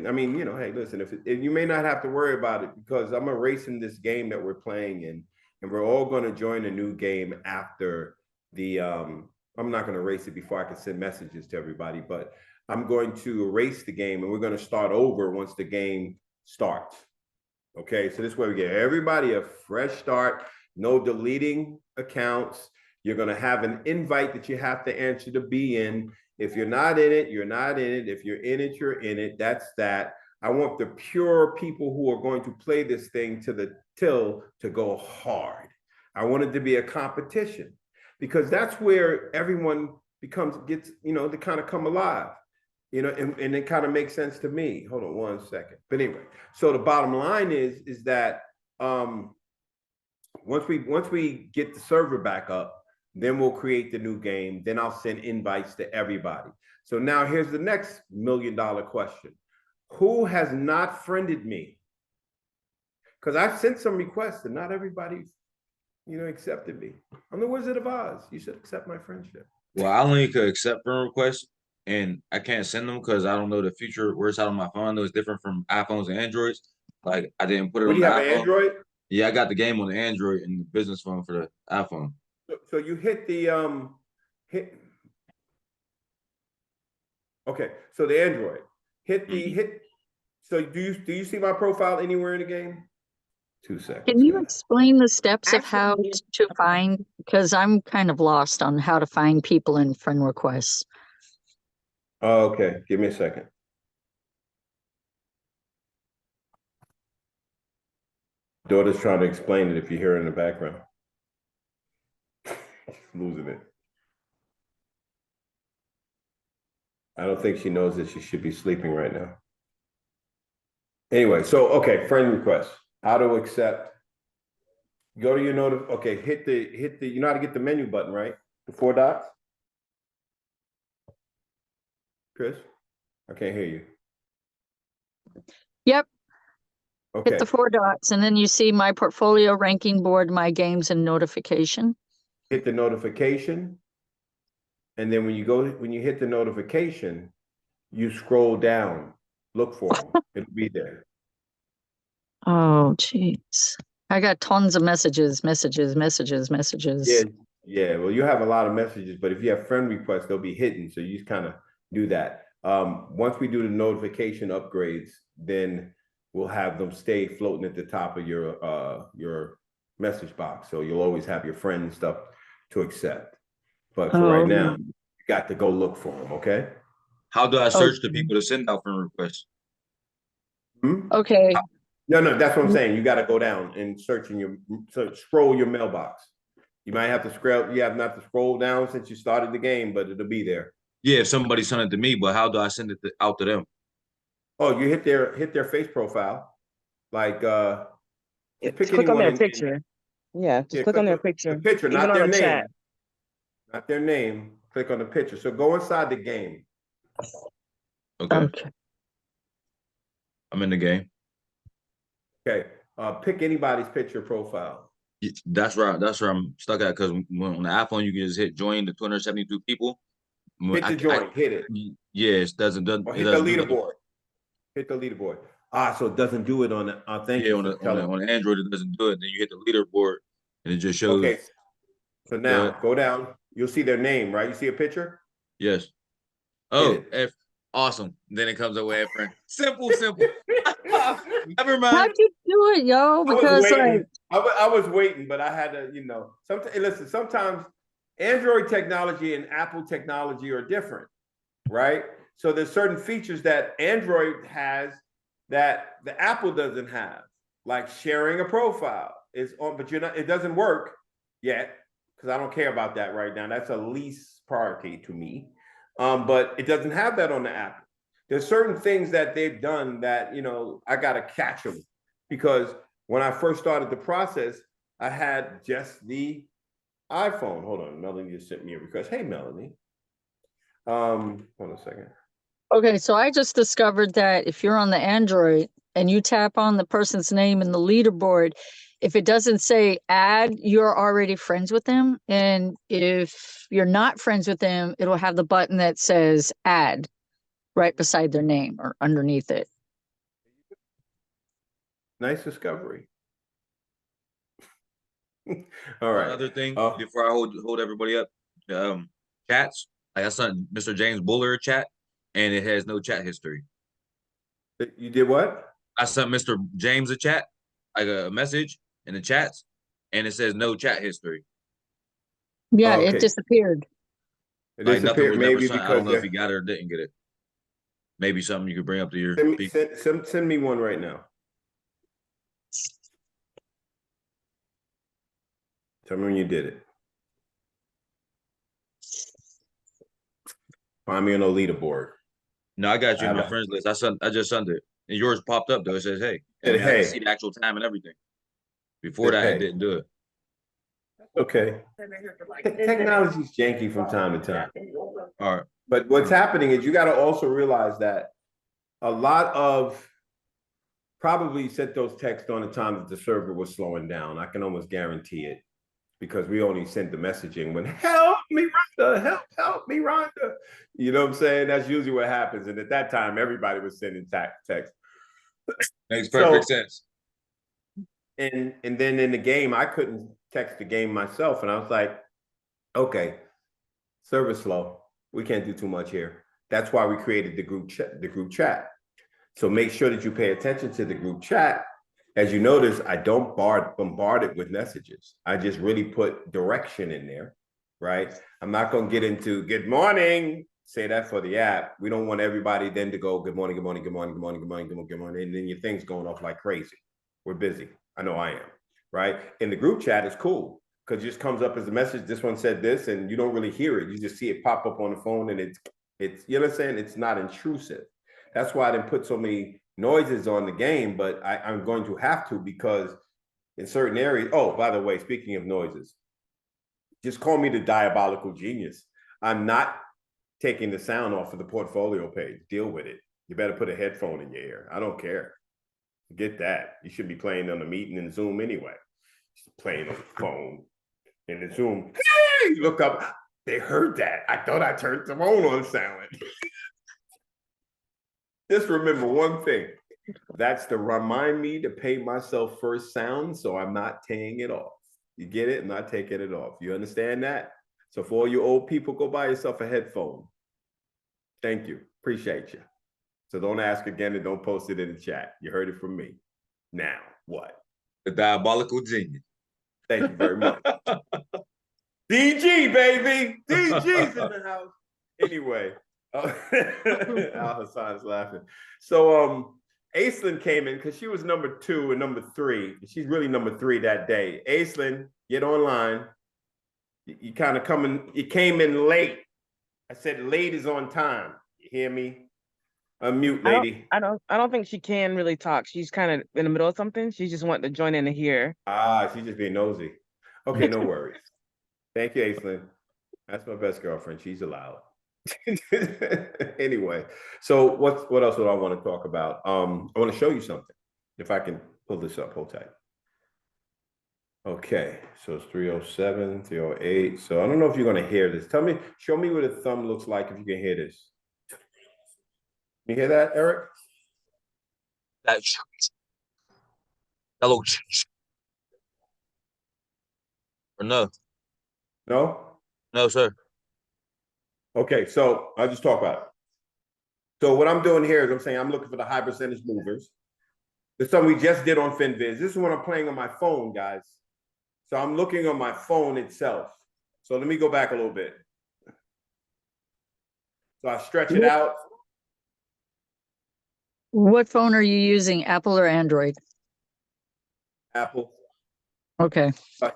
I mean, hey, listen, if you may not have to worry about it, because I'm erasing this game that we're playing, and we're all going to join a new game after the, I'm not going to erase it before I can send messages to everybody, but I'm going to erase the game and we're going to start over once the game starts. Okay, so this way we get everybody a fresh start. no deleting accounts. You're going to have an invite that you have to answer to be in. If you're not in it, you're not in it. If you're in it, you're in it. That's that. I want the pure people who are going to play this thing to the till to go hard. I want it to be a competition, because that's where everyone gets, to kind of come alive, and it kind of makes sense to me. Hold on one second. But anyway, so the bottom line is that once we get the server back up, then we'll create the new game. Then I'll send invites to everybody. So now here's the next $1 million question. Who has not friended me? Because I've sent some requests and not everybody, accepted me. I'm the Wizard of Oz. You should accept my friendship. Well, I only could accept friend requests, and I can't send them because I don't know the feature where it's out on my phone. I know it's different from iPhones and Androids. Like, I didn't put it on Do you the have iPhone. an Android? Yeah, I got the game on the Android and the business phone for the iPhone. So you hit the okay. So the Android hit. So do you see my profile anywhere in the game? 2 seconds. Can you explain the steps of how Actually, to find? Because I'm kind of lost on how to find people in friend requests. Oh, okay. Give me a second. Daughter's trying to explain it if you hear it in the background. Losing it. I don't think she knows that she should be sleeping right now. Anyway, so okay, friend request. How to accept. Go to your okay, hit the you know how to get the menu button, right? The 4 dots. Chris, I can't hear you. Yep. Okay. Hit the 4 dots, and then you see my portfolio, ranking board, my games, and notification. Hit the notification. And then when you hit the notification, you scroll down, look for them. It'll be there. Oh, jeez. I got tons of messages. Yeah. Well, you have a lot of messages, but if you have friend requests, they'll be hidden. So you just kind of do that. Once we do the notification upgrades, then we'll have them stay floating at the top of your message box. So you'll always have your friend stuff to accept. But for right now, you got to go look for them, okay? How do I search the people to send out friend requests? Okay. No, that's what I'm saying. You got to go down and scroll your mailbox. You might have to scroll down since you started the game, but it'll be there. Yeah, if somebody sent it to me, but how do I send it out to them? Oh, you hit their face profile, like click on their picture. Yeah, just click on their picture. The picture, Even not on their the name. chat. Not their name. Click on the picture. So go inside the game. Okay. I'm in the game. Okay. Pick anybody's picture profile. That's right. That's where I'm stuck at, because on the iPhone you can just hit join the 272 people. Hit it. Yeah, it doesn't. Or hit the leaderboard. Hit the leaderboard. So it doesn't do it on the. Thank you. On Android it doesn't do it. Then you hit the leaderboard and it just shows. Okay. So now go down. You'll see their name, right? You see a picture? Yes. Oh, awesome. Then it comes away, friend. Simple. Never mind. How'd you do it, yo? Because I was waiting, but I had to, sometimes Android technology and Apple technology are different, right? So there's certain features that Android has that the Apple doesn't have, like sharing a profile but it doesn't work yet, because I don't care about that right now. That's a least priority to me. But it doesn't have that on the Apple. There's certain things that they've done that, I got to catch them, because when I first started the process, I had just the iPhone. Hold on. Melanie just sent me a request. Hey, Melanie. Hold on a second. Okay, so I just discovered that if you're on the Android and you tap on the person's name in the leaderboard, if it doesn't say add, you're already friends with them. And if you're not friends with them, it'll have the button that says add right beside their name or underneath it. Nice discovery. All right. Another thing before I hold everybody up, chats. I sent Mr. James Buller a chat, and it has no chat history. You did what? I sent Mr. James a chat, like a message in the chats, and it says no chat history. Yeah, Oh, it okay. disappeared. It Like nothing disappeared was never maybe sent. I because don't know if you got it or didn't get it. Maybe something you could bring up to your people. send me one right now. Tell me when you did it. Find me on a leaderboard. No, I got you in my haven't- friends list. I just sent it. And yours popped up though. It says, hey. I Said, mean, I can hey. see the actual time and everything. Before Said, that, hey. it didn't do it. Okay. Technology's janky from time to time. All right. But what's happening is you got to also realize that a lot of probably sent those texts on the time that the server was slowing down. I can almost guarantee it because we only sent the messaging when help me, Rhonda, help me, Rhonda. You know what I'm saying? That's usually what happens. And at that time, everybody was sending text. Makes perfect sense. And then in the game, I couldn't text the game myself. And I was like, okay, server slow. We can't do too much here. That's why we created the group chat. So make sure that you pay attention to the group chat. As you notice, I don't bombard it with messages. I just really put direction in there, right? I'm not going to get into good morning, say that for the app. We don't want everybody then to go good morning, good morning, good morning, good morning, good morning, good morning, good morning. And then your thing's going off like crazy. We're busy. I know I am, right? In the group chat, it's cool because it just comes up as a message. This one said this, and you don't really hear it. You just see it pop up on the phone, and it's you know what I'm saying? It's not intrusive. That's why I didn't put so many noises on the game, but I'm going to have to because in certain areas. Oh, by the way, speaking of noises, just call me the diabolical genius. I'm not taking the sound off of the portfolio page. Deal with it. You better put a headphone in your ear. I don't care. Forget that. You should be playing on the meeting in Zoom anyway. Playing on the phone in the Zoom. Hey, look up. They heard that. I thought I turned the phone on silent. Just remember one thing. That's to remind me to pay myself first sound so I'm not taking it off. You get it? I'm not taking it off. You understand that? So for all you old people, go buy yourself a headphone. Thank you. Appreciate you. So don't ask again and don't post it in the chat. You heard it from me. Now, what? The diabolical genius. Thank you very much. DG, baby. DG's in the house. Anyway. Al Hassan's laughing. So Aislinn came in because she was number 2 and number 3. She's really number 3 that day. Aislinn, get online. You kind of you came in late. I said late is on time. You hear me? Unmute, lady. I don't think she can really talk. She's kind of in the middle of something. She just wanted to join in to hear. Ah, she's just being nosy. Okay, no worries. Thank you, Aislinn. That's my best girlfriend. She's allowed. Anyway, so what else would I want to talk about? I want to show you something. If I can pull this up, hold tight. Okay, so it's 307, 308. So I don't know if you're going to hear this. Show me what a thumb looks like if you can hear this. You hear that, Eric? Hello. Or no? No? No, sir. Okay, so I'll just talk about it. So what I'm doing here is I'm saying I'm looking for the high percentage movers. This is something we just did on FinViz. This is when I'm playing on my phone, guys. So I'm looking on my phone itself. So let me go back a little bit. So I stretch it out. What phone are you using, Apple or Android? Apple. Okay. So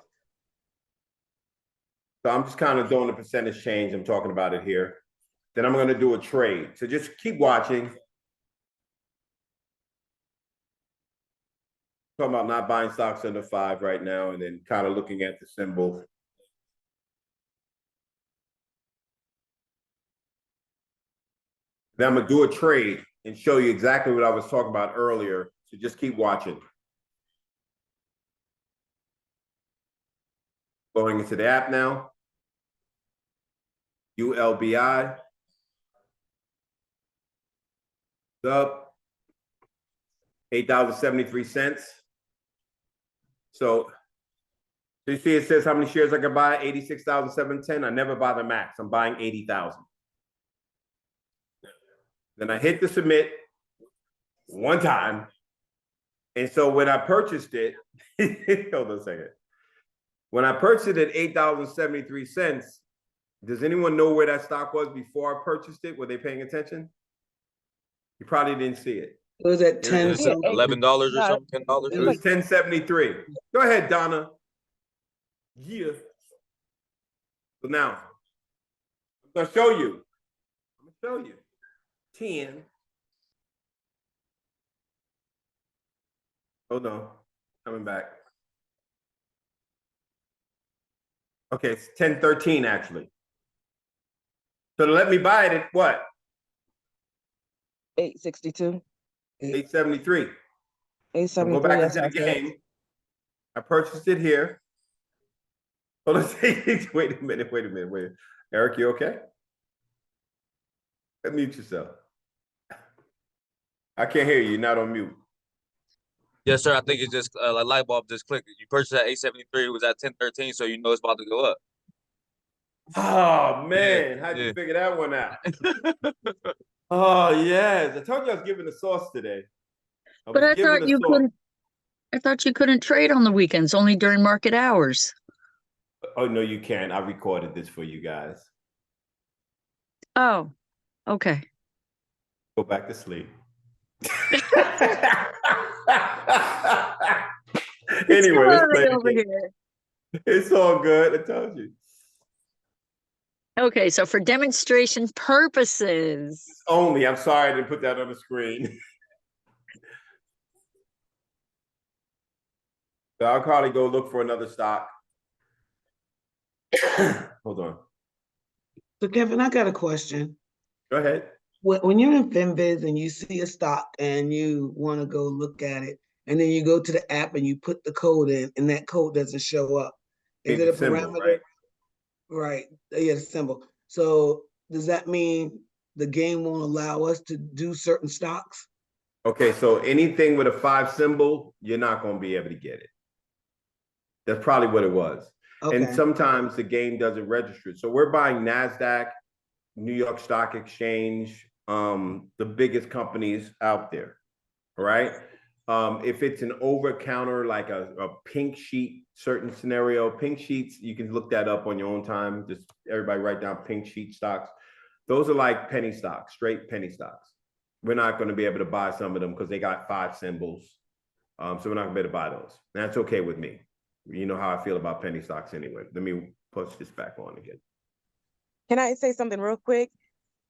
I'm just kind of doing the percentage change. I'm talking about it here. Then I'm going to do a trade. So just keep watching. Talking about not buying stocks under 5 right now and then kind of looking at the symbol. Then I'm going to do a trade and show you exactly what I was talking about earlier. So just keep watching. Going into the app now. ULBI. Up. $8.73. So you see it says how many shares I can buy? 86,710. I never buy the max. I'm buying 80,000. Then I hit the submit one time. And so when I purchased it, hold on a second. When I purchased it at $8.73, does anyone know where that stock was before I purchased it? Were they paying attention? You probably didn't see it. It was at Here it 10. is. Yeah, $11 or yeah, something, $10. It was 1073. Go ahead, Donna. Yeah. So now, I'm gonna show you. 10. Hold on. Coming back. Okay, it's 1013 actually. So to let me buy it at what? 862. 873. So go 873. back That's into the what I said. game. I purchased it here. Hold on, wait a minute. Eric, you okay? Mute yourself. I can't hear you. You're not on mute. Yes, sir. I think it's just a light bulb just clicked. You purchased at 873. It was at 1013, so you know it's about to go up. Oh man, Yeah, how'd you yeah. figure that one out? Oh yes, I told you I was giving the sauce today. But I thought you couldn't. I thought you couldn't trade on the weekends, only during market hours. Oh no, you can. I recorded this for you guys. Oh, okay. Go back to sleep. Anyway, let's play the over game. here. It's all good. I told you. Okay, so for demonstration purposes. Only. I'm sorry I didn't put that on the screen. So I'll probably go look for another stock. Hold on. So Kevin, I got a question. Go ahead. When you're in FinViz and you see a stock and you want to go look at it, and then you go to the app and you put the code in, and that code doesn't show up, is it a Symbol, parameter? right? Right. Yeah, the symbol. So does that mean the game won't allow us to do certain stocks? Okay, so anything with a 5 symbol, you're not going to be able to get it. That's probably what it was. Okay. And sometimes the game doesn't register. So we're buying NASDAQ, New York Stock Exchange, the biggest companies out there, all right? If it's an over-counter, like a pink sheet, certain scenario, pink sheets, you can look that up on your own time. Just everybody write down pink sheet stocks. Those are like penny stocks, straight penny stocks. We're not going to be able to buy some of them because they got 5 symbols. So we're not going to be able to buy those. And that's okay with me. You know how I feel about penny stocks anyway. Let me push this back on again. Can I say something real quick?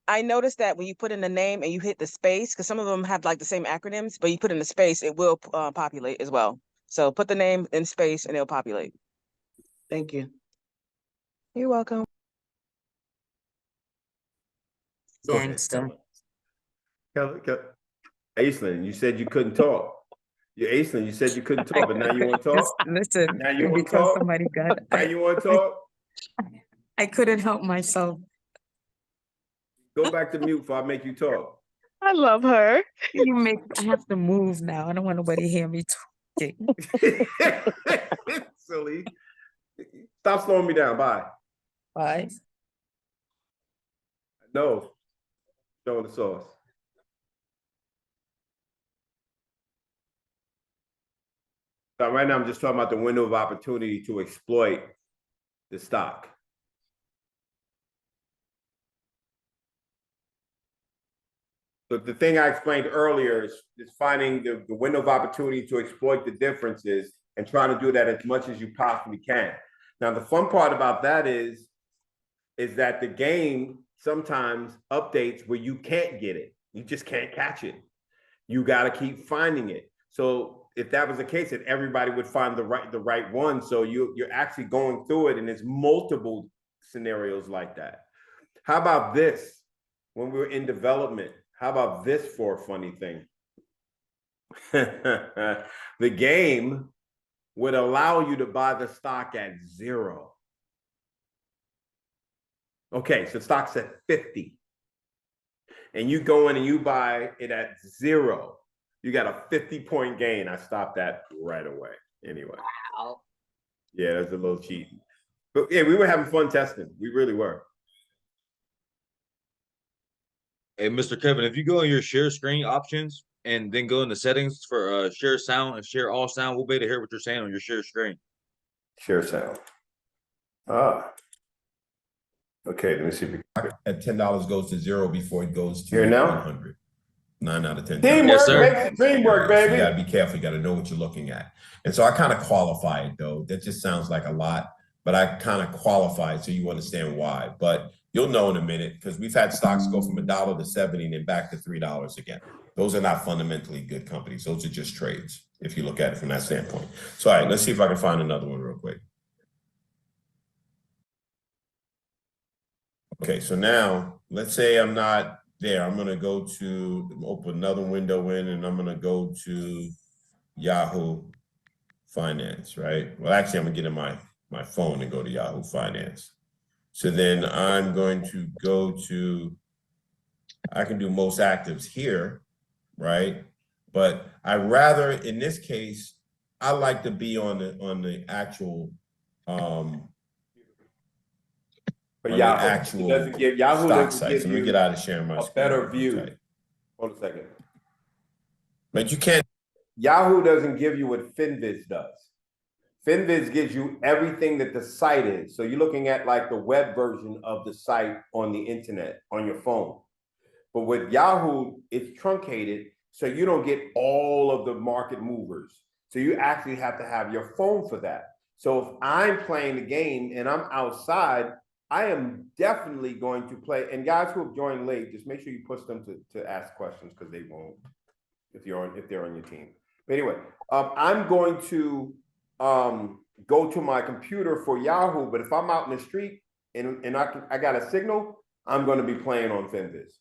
I noticed that when you put in the name and you hit the space, because some of them have like the same acronyms, but you put in the space, it will populate as well. So put the name in space and it'll populate. Thank you. You're welcome. Gangster. Aislinn, you said you couldn't talk. Aislinn, you said you couldn't talk, but now you want to talk? Listen, Now you want to because talk? somebody got Now you want to talk? I couldn't help myself. Go back to mute before I make you talk. I love her. I have to move now. I don't want nobody to hear me talking. Silly. Stop slowing me down. Bye. Bye. No. Show the sauce. So right now I'm just talking about the window of opportunity to exploit the stock. So the thing I explained earlier is finding the window of opportunity to exploit the differences and trying to do that as much as you possibly can. Now, the fun part about that is that the game sometimes updates where you can't get it. You just can't catch it. You got to keep finding it. So if that was the case, then everybody would find the right one. So you're actually going through it, and there's multiple scenarios like that. How about this? When we were in development, how about this for a funny thing? The game would allow you to buy the stock at 0. Okay, so stock's at 50. And you go in and you buy it at 0. You got a 50-point gain. I stopped that right away. Anyway. Wow. Yeah, that's a little cheating. But yeah, we were having fun testing. We really were. Hey, Mr. Kevin, if you go in your share screen options and then go into settings for share sound and share all sound, we'll be able to hear what you're saying on your share screen. Share sound. Ah. Okay, let me see if we can. At $10 goes to zero before it goes to Here now? 100. 9 out of 10 Teamwork sir. makes the dream work, So you baby. got to be careful. You got to know what you're looking at. And so I kind of qualify it, though. That just sounds like a lot, but I kind of qualify it so you understand why. But you'll know in a minute, because we've had stocks go from $1 to 70 and then back to $3 again. Those are not fundamentally good companies. Those are just trades, if you look at it from that standpoint. So, all right, let's see if I can find another one real quick. Okay, so now let's say I'm not there. I'm gonna go to open another window in, and I'm gonna go to Yahoo Finance, right? Well, actually, I'm gonna get in my phone and go to Yahoo Finance. So then I'm going to go to, I can do most actives here, right? But I rather, in this case, I like to be on the actual But on Yahoo, the actual doesn't give Yahoo stock doesn't sites. give Let me you get out of sharing my a screen. better view. Okay. Hold a second. But you can't. Yahoo doesn't give you what FinViz does. FinViz gives you everything that the site is. So you're looking at like the web version of the site on the internet, on your phone. But with Yahoo, it's truncated, so you don't get all of the market movers. So you actually have to have your phone for that. So if I'm playing the game and I'm outside, I am definitely going to play. And guys who have joined late, just make sure you push them to ask questions, because they won't if they're on your team. But anyway, I'm going to go to my computer for Yahoo. But if I'm out in the street and I got a signal, I'm going to be playing on FinViz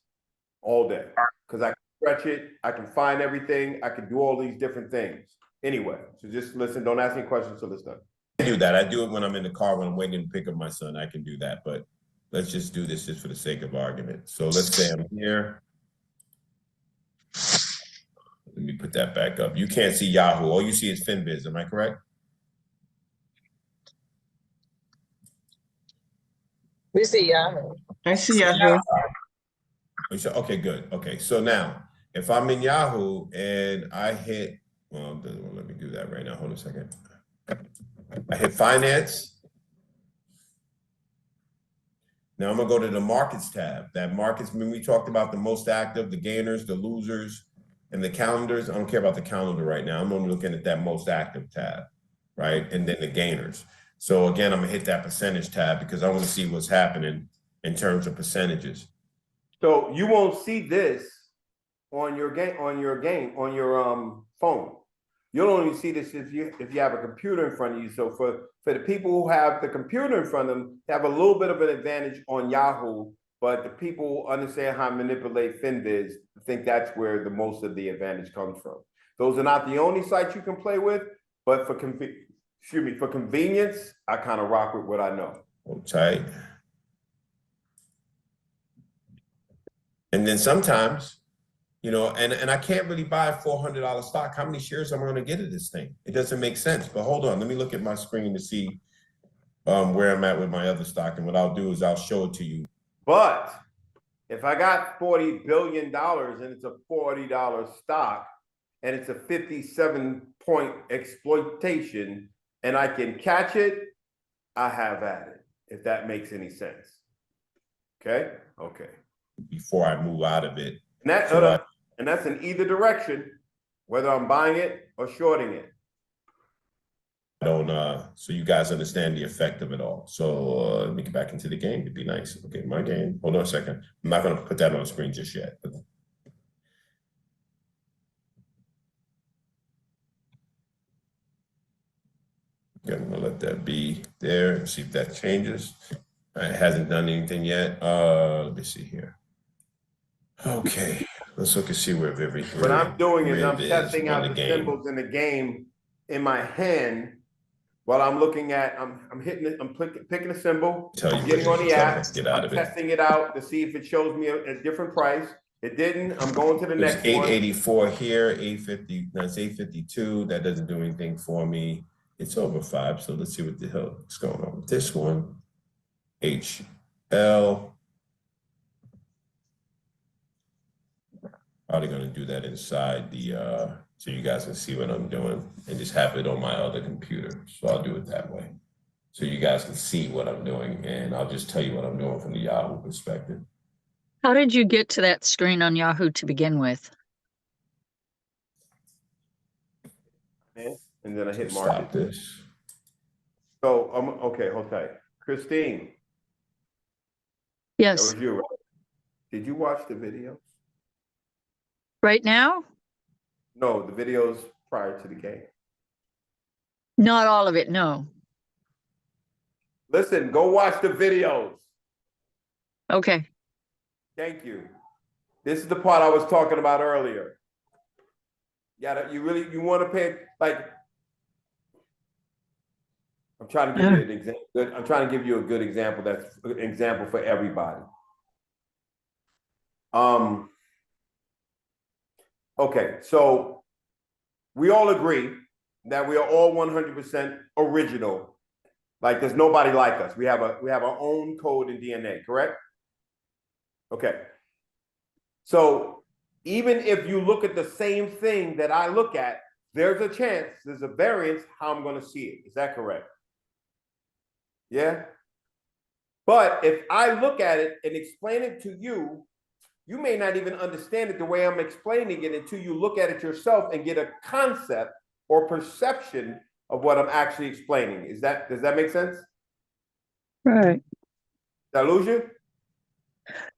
all day, because I can stretch it, I can find everything, I can do all these different things. Anyway, so just listen. Don't ask any questions till it's done. I do that. I do it when I'm in the car, when I'm waiting to pick up my son. I can do that, but let's just do this just for the sake of argument. So let's say I'm here. Let me put that back up. You can't see Yahoo. All you see is FinViz. Am I correct? We see Yahoo. I see Yahoo. Okay, good. Okay, so now if I'm in Yahoo and I hit, well, it doesn't let me do that right now. Hold on a second. I hit finance. Now I'm gonna go to the markets tab. That markets, when we talked about the most active, the gainers, the losers, and the calendars. I don't care about the calendar right now. I'm only looking at that most active tab, right? And then the gainers. So again, I'm gonna hit that percentage tab because I want to see what's happening in terms of percentages. So you won't see this on your phone. You'll only see this if you have a computer in front of you. So for the people who have the computer in front of them, they have a little bit of an advantage on Yahoo. But the people who understand how to manipulate FinViz, I think that's where the most of the advantage comes from. Those are not the only sites you can play with, but for convenience, I kind of rock with what I know. Okay. And then sometimes, you know, and I can't really buy a $400 stock. How many shares am I going to get of this thing? It doesn't make sense. But hold on, let me look at my screen to see where I'm at with my other stock. And what I'll do is I'll show it to you. But if I got $40 billion and it's a $40 stock and it's a 57-point exploitation and I can catch it, I have at it, if that makes any sense. Okay? Okay. Before I move out of it. And that's in either direction, whether I'm buying it or shorting it. I don't, so you guys understand the effect of it all. So let me get back into the game. It'd be nice. Okay, my game. Hold on a second. I'm not going to put that on the screen just yet. But... Okay, I'm going to let that be there and see if that changes. It hasn't done anything yet. Let me see here. Okay, let's look and see where everything. What I'm doing is I'm testing out the symbols in the game in my hand. While I'm looking at, I'm hitting it, I'm picking a symbol, I'm getting on the app, I'm testing it out to see if it shows me a different price. It didn't, I'm going to the next one. 884 here, 850, that's 852. That doesn't do anything for me. It's over 5, so let's see what the hell is going on with this one. HL. Probably gonna do that inside the, so you guys can see what I'm doing and just have it on my other computer. So I'll do it that way. so you guys can see what I'm doing. And I'll just tell you what I'm doing from the Yahoo perspective. How did you get to that screen on Yahoo to begin with? And then I hit Stop market. this. So, okay, hold tight. Christine. Yes. That was you, right? Did you watch the videos? Right now? No, the videos prior to the game. Not all of it, no. Listen, go watch the videos. Okay. Thank you. This is the part I was talking about earlier. Yeah, you want to pay, like, I'm trying to give you an example. I'm trying to give you a good example that's an example for everybody. Okay, so we all agree that we are all 100% original. Like there's nobody like us. We have our own code and DNA, correct? Okay. So even if you look at the same thing that I look at, there's a chance, there's a variance how I'm going to see it. Is that correct? Yeah. But if I look at it and explain it to you, you may not even understand it the way I'm explaining it until you look at it yourself and get a concept or perception of what I'm actually explaining. Does that make sense? Right. Did I lose you?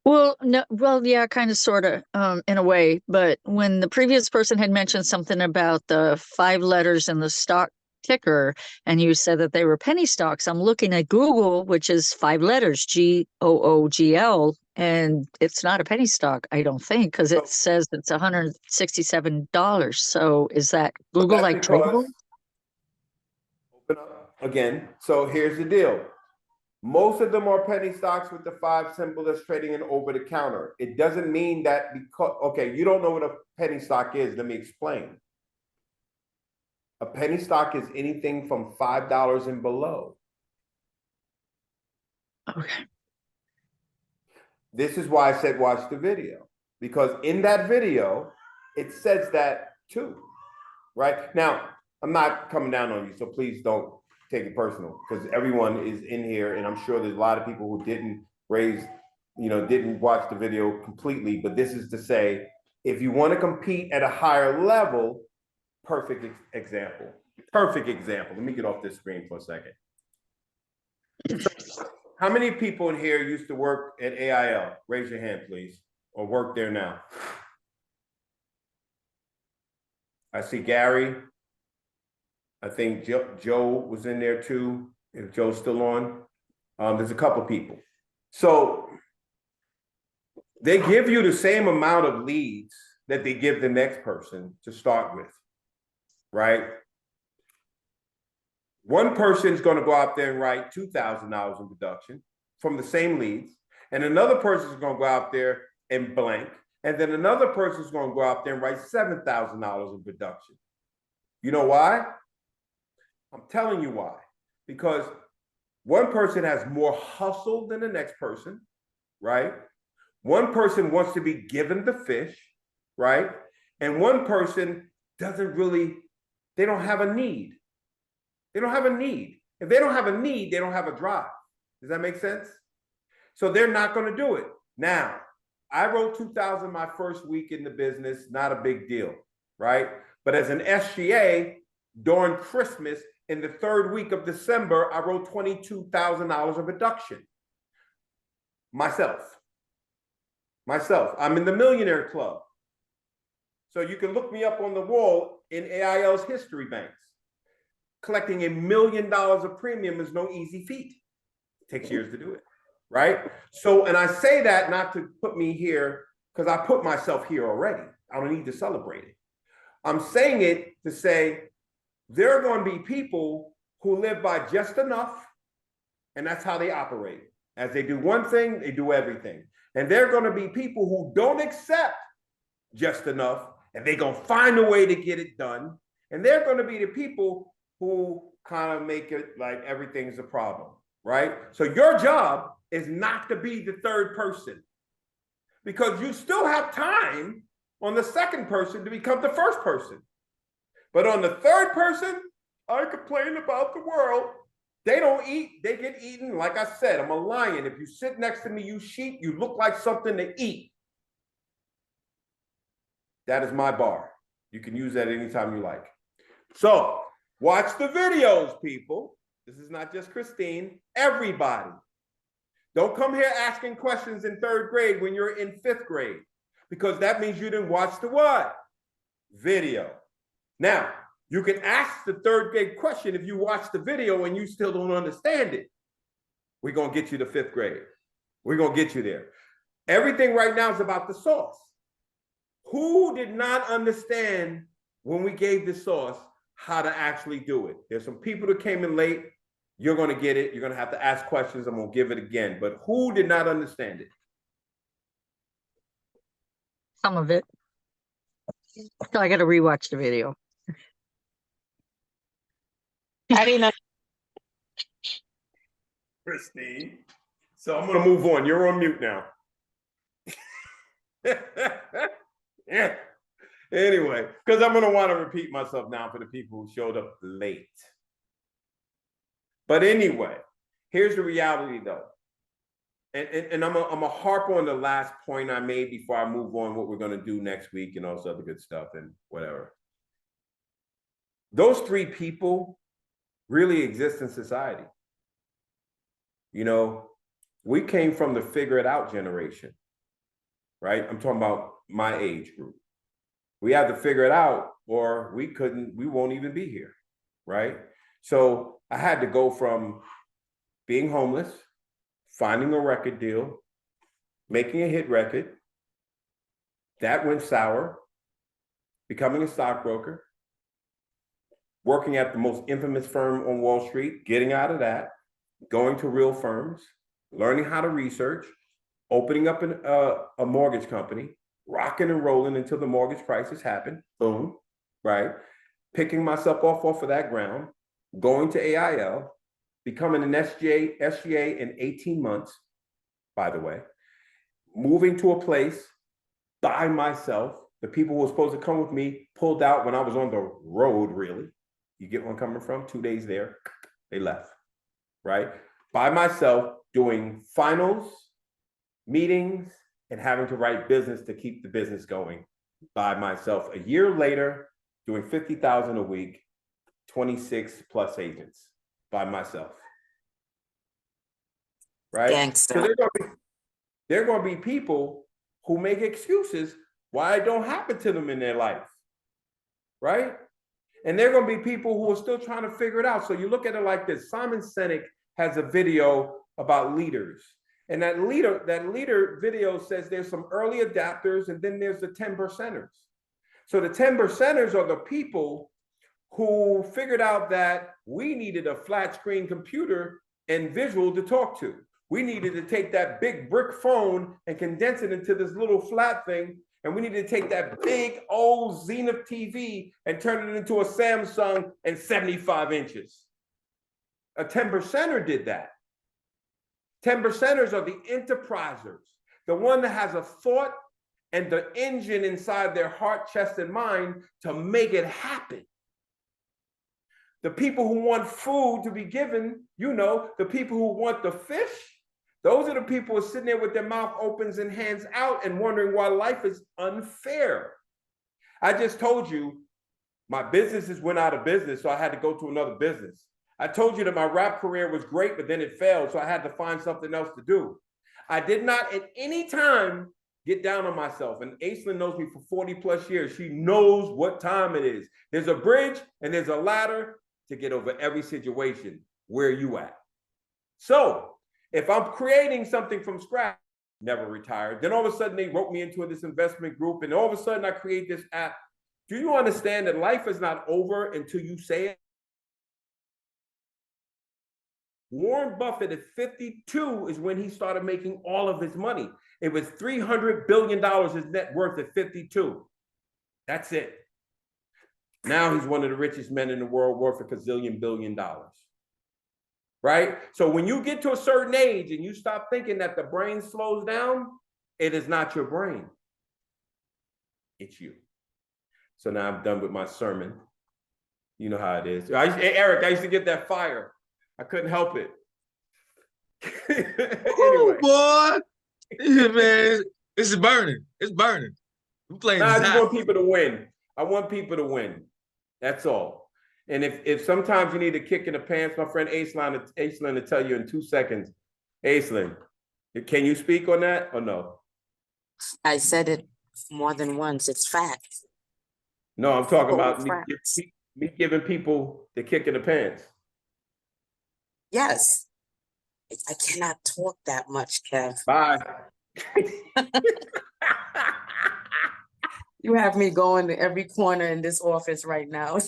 Well, no, well, yeah, kind of, sort of, in a way. But when the previous person had mentioned something about the 5 letters in the stock ticker, and you said that they were penny stocks, I'm looking at Google, which is 5 letters, GOOGL, and it's not a penny stock, I don't think, because it says it's $167. So is that Google like tradable? Open up again. So here's the deal. Most of them are penny stocks with the 5 symbol that's trading in over the counter. It doesn't mean that because, okay, you don't know what a penny stock is. Let me explain. A penny stock is anything from $5 and below. Okay. This is why I said watch the video, because in that video, it says that too, right? Now, I'm not coming down on you, so please don't take it personal, because everyone is in here, and I'm sure there's a lot of people who didn't watch the video completely, but this is to say, if you want to compete at a higher level, perfect example. Perfect example. Let me get off this screen for a second. So, how many people in here used to work at AIL? Raise your hand, please, or work there now. I see Gary. I think Joe was in there too, if Joe's still on. There's a couple people. So they give you the same amount of leads that they give the next person to start with, right? One person's going to go out there and write $2,000 in production from the same leads, and another person's going to go out there and blank, and then another person's going to go out there and write $7,000 in production. You know why? I'm telling you why. Because one person has more hustle than the next person, right? One person wants to be given the fish, right? And one person doesn't really, they don't have a need. They don't have a need. If they don't have a need, they don't have a drive. Does that make sense? So they're not going to do it. Now, I wrote 2,000 my first week in the business, not a big deal, right? But as an SGA, during Christmas, in the 3rd week of December, I wrote $22,000 of production. Myself. I'm in the Millionaire Club. So you can look me up on the wall in AIL's history banks. Collecting $1 million of premium is no easy feat. It takes years to do it, right? So, and I say that not to put me here, because I put myself here already. I don't need to celebrate it. I'm saying it to say, there are going to be people who live by just enough, and that's how they operate. As they do one thing, they do everything. And there are going to be people who don't accept just enough, and they're going to find a way to get it done. And they're going to be the people who kind of make it like everything's a problem, right? So your job is not to be the 3rd person, because you still have time on the 2nd person to become the 1st person. But on the 3rd person, I complain about the world. They don't eat, they get eaten. Like I said, I'm a lion. If you sit next to me, you sheep, you look like something to eat. That is my bar. You can use that anytime you like. So watch the videos, people. This is not just Christine, everybody. Don't come here asking questions in 3rd grade when you're in 5th grade, because that means you didn't watch the what? Video. Now, you can ask the 3rd grade question if you watch the video and you still don't understand it. We're going to get you to 5th grade. We're going to get you there. Everything right now is about the sauce. Who did not understand when we gave the sauce how to actually do it? There's some people that came in late. You're going to get it. You're going to have to ask questions. I'm going to give it again. But who did not understand it? Some of it. So I got to rewatch the video. I didn't know. Christine. So I'm going to move on. You're on mute now. Yeah. Anyway, because I'm going to want to repeat myself now for the people who showed up late. But anyway, here's the reality though. And I'm going to harp on the last point I made before I move on what we're going to do next week and all this other good stuff and whatever. Those 3 people really exist in society. You know, we came from the figure it out generation, right? I'm talking about my age group. We had to figure it out or we won't even be here, right? So I had to go from being homeless, finding a record deal, making a hit record. That went sour, becoming a stockbroker, working at the most infamous firm on Wall Street, getting out of that, going to real firms, learning how to research, opening up a mortgage company, rocking and rolling until the mortgage crisis happened, boom, right? Picking myself off of that ground, going to AIL, becoming an SGA in 18 months, by the way, moving to a place by myself. The people who were supposed to come with me pulled out when I was on the road, really. You get where I'm coming from? 2 days there, they left, right? By myself, doing finals, meetings, and having to write business to keep the business going by myself. A year later, doing 50,000 a week, 26 plus agents by myself, right? Gangster. So there are going to be people who make excuses why it don't happen to them in their life, right? And there are going to be people who are still trying to figure it out. So you look at it like this. Simon Sinek has a video about leaders. And that leader video says there's some early adapters and then there's the 10%ers. So the 10%ers are the people who figured out that we needed a flat screen computer and visual to talk to. We needed to take that big brick phone and condense it into this little flat thing. And we needed to take that big old Zenith TV and turn it into a Samsung and 75 inches. A 10%er did that. 10%ers are the enterprisers, the one that has a thought and the engine inside their heart, chest, and mind to make it happen. The people who want food to be given, you know, the people who want the fish, those are the people who are sitting there with their mouth opens and hands out and wondering why life is unfair. I just told you my businesses went out of business, so I had to go to another business. I told you that my rap career was great, but then it failed, so I had to find something else to do. I did not at any time get down on myself, and Aislinn knows me for 40 plus years. She knows what time it is. There's a bridge and there's a ladder to get over every situation. Where are you at? So if I'm creating something from scratch, never retired. Then all of a sudden they wrote me into this investment group and all of a sudden I create this app. Do you understand that life is not over until you say it? Warren Buffett at 52 is when he started making all of his money. It was $300 billion his net worth at 52. That's it. Now he's one of the richest men in the world, worth $1 billion. Right? So when you get to a certain age and you stop thinking that the brain slows down, it is not your brain. It's you. So now I'm done with my sermon. You know how it is. Eric, I used to get that fire. I couldn't help it. Oh, Anyway, boy. Yeah, man, this is burning. It's burning. We playing I this just hot. want people to win. I want people to win. That's all. And if sometimes you need a kick in the pants, my friend Aislinn will tell you in 2 seconds. Aislinn, can you speak on that or no? I said it more than once. It's fact. No, I'm talking Cold about facts. me giving people the kick in the pants. Yes. I cannot talk that much, Kev. Bye. You have me going to every corner in this office right now.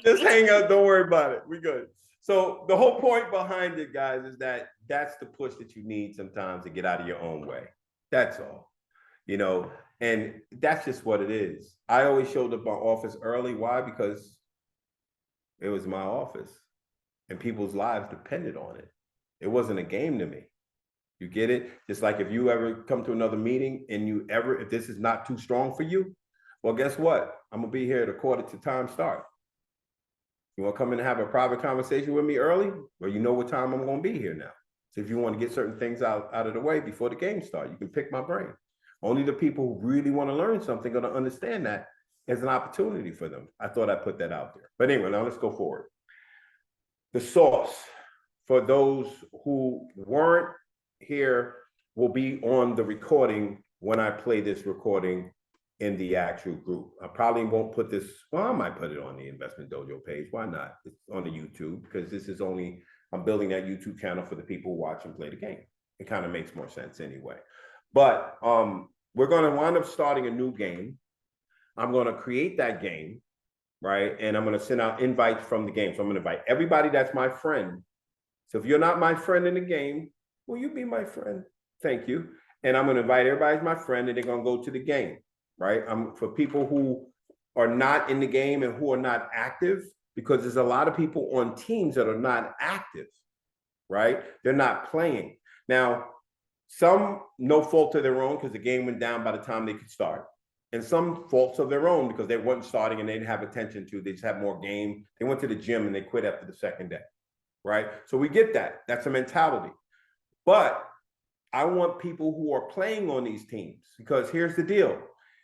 Just hang out. Don't worry about it. We good. So the whole point behind it, guys, is that that's the push that you need sometimes to get out of your own way. That's all. You know, and that's just what it is. I always showed up my office early. Why? Because it was my office and people's lives depended on it. It wasn't a game to me. You get it? Just like if you ever come to another meeting and if this is not too strong for you, well, guess what? I'm gonna be here at 1/4 time start. You wanna come in and have a private conversation with me early? Well, you know what time I'm gonna be here now. So if you want to get certain things out of the way before the game starts, you can pick my brain. Only the people who really want to learn something are gonna understand that as an opportunity for them. I thought I'd put that out there. But anyway, now let's go forward. The source for those who weren't here will be on the recording when I play this recording in the actual group. I probably won't put this, well, I might put it on the Investment Dojo page. Why not? It's on the YouTube because this is only, I'm building that YouTube channel for the people who watch and play the game. It kind of makes more sense anyway. But we're going to wind up starting a new game. I'm going to create that game, right? And I'm going to send out invites from the game. So I'm going to invite everybody that's my friend. So if you're not my friend in the game, will you be my friend? Thank you. And I'm going to invite everybody as my friend and they're going to go to the game, right? For people who are not in the game and who are not active, because there's a lot of people on teams that are not active, right? They're not playing. Now, some no fault of their own because the game went down by the time they could start. And some faults of their own because they weren't starting and they didn't have attention to, they just had more game. They went to the gym and they quit after the second day, right? So we get that. That's a mentality. But I want people who are playing on these teams because here's the deal.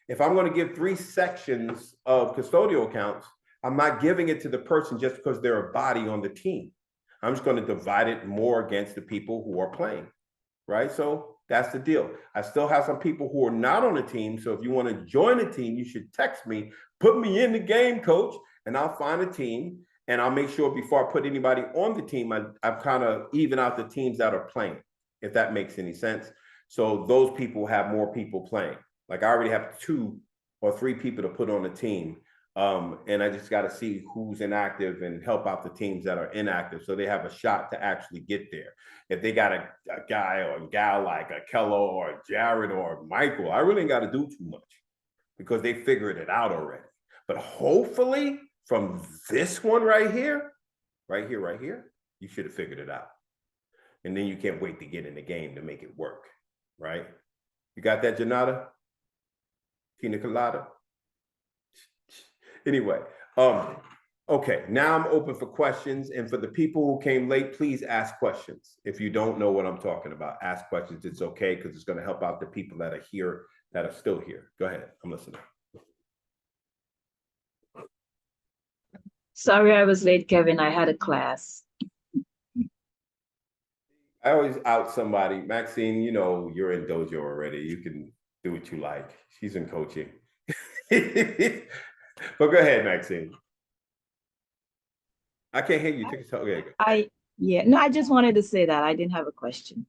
If I'm going to give 3 sections of custodial accounts, I'm not giving it to the person just because they're a body on the team. I'm just going to divide it more against the people who are playing, right? So that's the deal. I still have some people who are not on the team. So if you want to join a team, you should text me, put me in the game, coach, and I'll find a team. And I'll make sure before I put anybody on the team, I've kind of even out the teams that are playing, if that makes any sense. So those people have more people playing. Like I already have 2 or 3 people to put on the team. And I just got to see who's inactive and help out the teams that are inactive so they have a shot to actually get there. If they got a guy or a gal like a Kello or a Jared or a Michael, I really ain't got to do too much because they figured it out already. But hopefully from this one right here, you should have figured it out. And then you can't wait to get in the game to make it work, right? You got that, Janata? Pina colada? Anyway, okay, now I'm open for questions. And for the people who came late, please ask questions. If you don't know what I'm talking about, ask questions. It's okay, because it's going to help out the people that are here, that are still here. Go ahead, I'm listening. Sorry I was late, Kevin. I had a class. I always out somebody. Maxine, you know, you're in dojo already. You can do what you like. She's in coaching. But go ahead, Maxine. I can't hear you. Take a okay. I just wanted to say that I didn't have a question.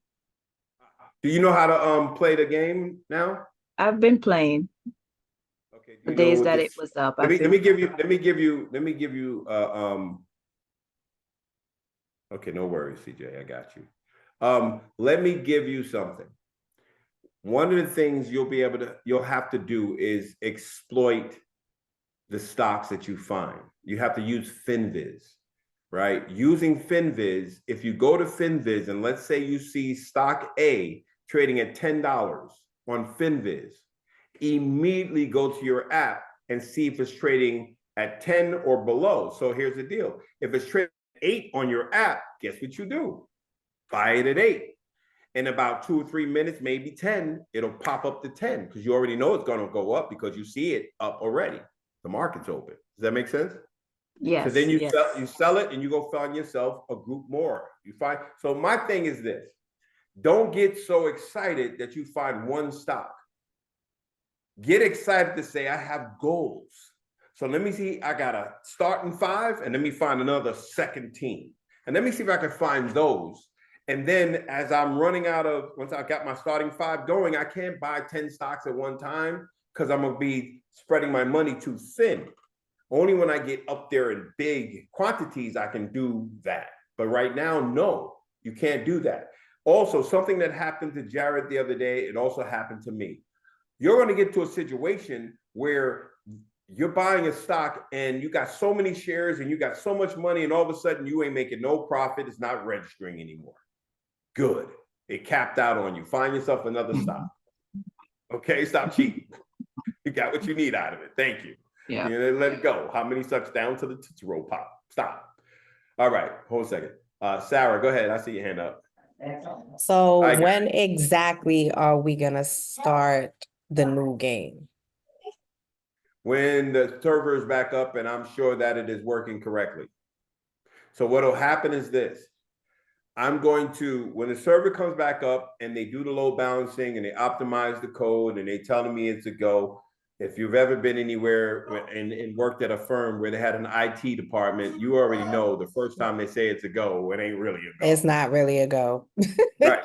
Do you know how to play the game now? I've been playing. Okay. The days that it was up. Let me give you okay, no worries, CJ. I got you. Let me give you something. One of the things you'll have to do is exploit the stocks that you find. You have to use FinViz, right? Using FinViz, if you go to FinViz and let's say you see stock A trading at $10 on FinViz, immediately go to your app and see if it's trading at 10 or below. So here's the deal. If it's trading 8 on your app, guess what you do? Buy it at 8. In about 2 or 3 minutes, maybe 10, it'll pop up to 10 because you already know it's going to go up because you see it up already. The market's open. Does that make sense? Yes. So then you sell it and you go find yourself a group more. You find, so my thing is this. Don't get so excited that you find one stock. Get excited to say, I have goals. So let me see, I got a starting 5 and let me find another second team. And let me see if I can find those. And then as I'm running out of, once I got my starting 5 going, I can't buy 10 stocks at one time because I'm going to be spreading my money too thin. Only when I get up there in big quantities, I can do that. But right now, no, you can't do that. Also, something that happened to Jared the other day, it also happened to me. You're going to get to a situation where you're buying a stock and you got so many shares and you got so much money and all of a sudden you ain't making no profit. It's not registering anymore. Good. It capped out on you. Find yourself another stock. Okay, stop cheating. You got what you need out of it. Thank you. Yeah. Let it go. How many sucks down to the Tootsie Roll Pop? Stop. All right, hold a second. Sarah, go ahead. I see your hand up. So when exactly are we gonna start the new game? When the server is back up and I'm sure that it is working correctly. So what'll happen is this. I'm going to, when the server comes back up and they do the load balancing and they optimize the code and they telling me it's a go. If you've ever been anywhere and worked at a firm where they had an IT department, you already know the first time they say it's a go, it ain't really a go. It's not really a go. Right.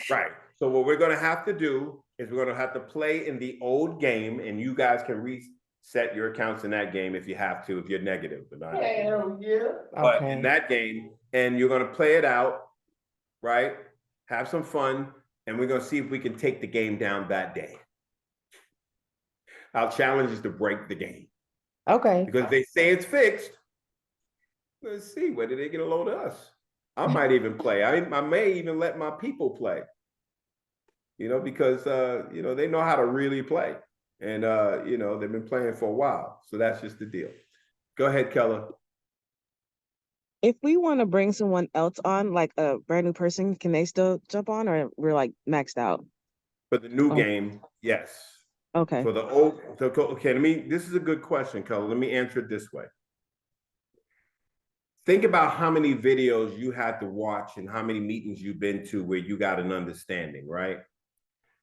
Right. So what we're going to have to do is we're going to have to play in the old game, and you guys can reset your accounts in that game if you have to, if you're negative. But Hell yeah. But in that game, and you're going to play it out, right? Have some fun, and we're going to see if we can take the game down that day. Our challenge is to break the game. Okay. Because they say it's fixed. Let's see, whether they get a load of us. I might even play. I may even let my people play. You know, because, you know, they know how to really play. And, you know, they've been playing for a while. So that's just the deal. Go ahead, Keller. If we want to bring someone else on, like a brand new person, can they still jump on, or we're like maxed out? For the new game, yes. Okay. For the old, okay, this is a good question, Keller. Let me answer it this way. Think about how many videos you had to watch and how many meetings you've been to where you got an understanding, right?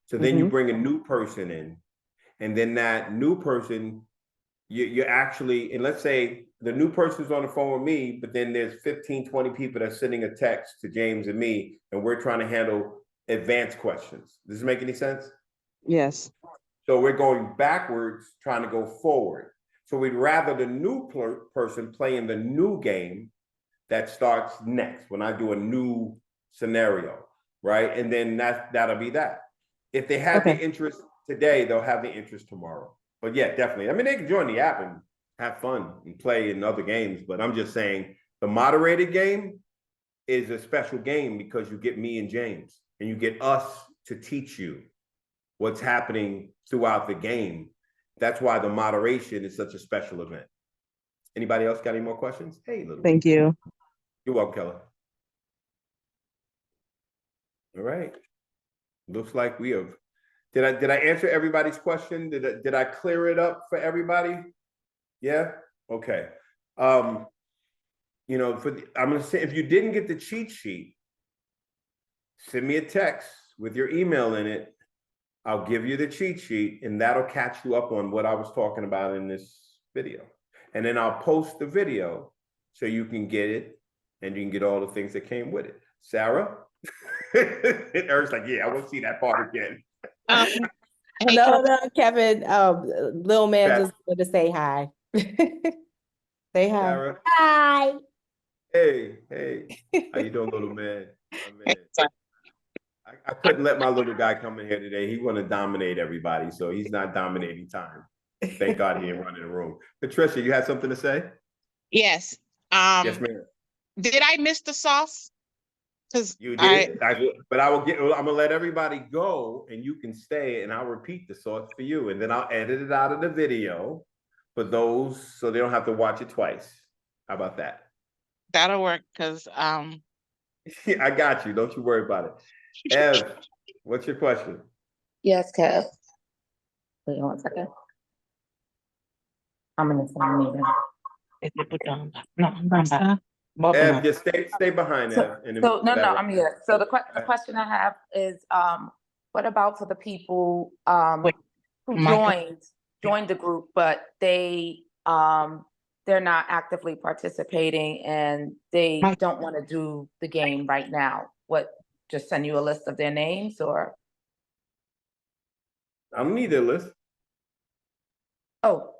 So then you bring a new person in, and then that new person, you actually, and let's say the new person's on the phone with me, but then there's 15, 20 people that's sending a text to James and me, and we're trying to handle advanced questions. Does this make any sense? Yes. So we're going backwards, trying to go forward. So we'd rather the new person play in the new game that starts next when I do a new scenario, right? And then that'll be that. If they have the interest today, they'll have the interest tomorrow. But yeah, definitely. I mean, they can join the app and have fun and play in other games, but I'm just saying the moderated game is a special game because you get me and James, and you get us to teach you what's happening throughout the game. That's why the moderation is such a special event. Anybody else got any more questions? Hey, little. Thank you. You're welcome, Keller. All right. Looks like we have. Did I answer everybody's question? Did I clear it up for everybody? Yeah. Okay. You know, I'm gonna say, if you didn't get the cheat sheet, send me a text with your email in it. I'll give you the cheat sheet, and that'll catch you up on what I was talking about in this video. And then I'll post the video so you can get it, and you can get all the things that came with it. Sarah? Eric's like, yeah, I won't see that part again. No, Kevin, little man just wanted to say hi. Say hi. Sarah? Hi. Hey, how you doing, little man? My man. I couldn't let my little guy come in here today. He want to dominate everybody, so he's not dominating time. Thank God he ain't running the room. Patricia, you had something to say? Yes. Yes, ma'am. Did I miss the sauce? Because You did, but I'm gonna let everybody go, and you can stay, and I'll repeat the sauce for you, and then I'll edit it out of the video for those, so they don't have to watch it twice. How about that? that'll work because I got you. Don't you worry about it. Ev, what's your question? Yes, Kev. Wait 1 second. I'm in the same meeting. Ev, just stay behind Ev. And then So no, I'm here. So the question I have is, what about for the people who joined the group, but they're not actively participating and they don't want to do the game right now? What? Just send you a list of their names, or? I don't need their list. Oh,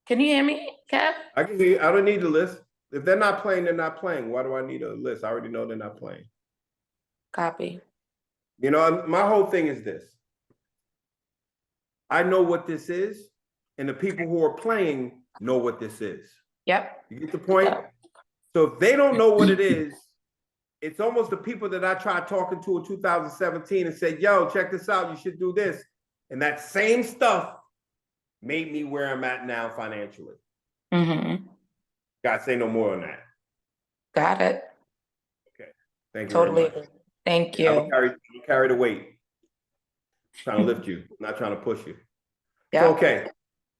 can you hear me, Kev? I can hear you. I don't need the list. If they're not playing, they're not playing. Why do I need a list? I already know they're not playing. Copy. You know, my whole thing is this. I know what this is, and the people who are playing know what this is. Yep. You get the point? Yep. So if they don't know what it is, it's almost the people that I tried talking to in 2017 and said, yo, check this out. You should do this. And that same stuff made me where I'm at now financially. Mm-hmm. God, say no more on that. Got it. Okay. Thank you totally very much. Thank you. I'm carry the weight. I'm trying to lift you, I'm not trying to push you. Yeah. So, okay.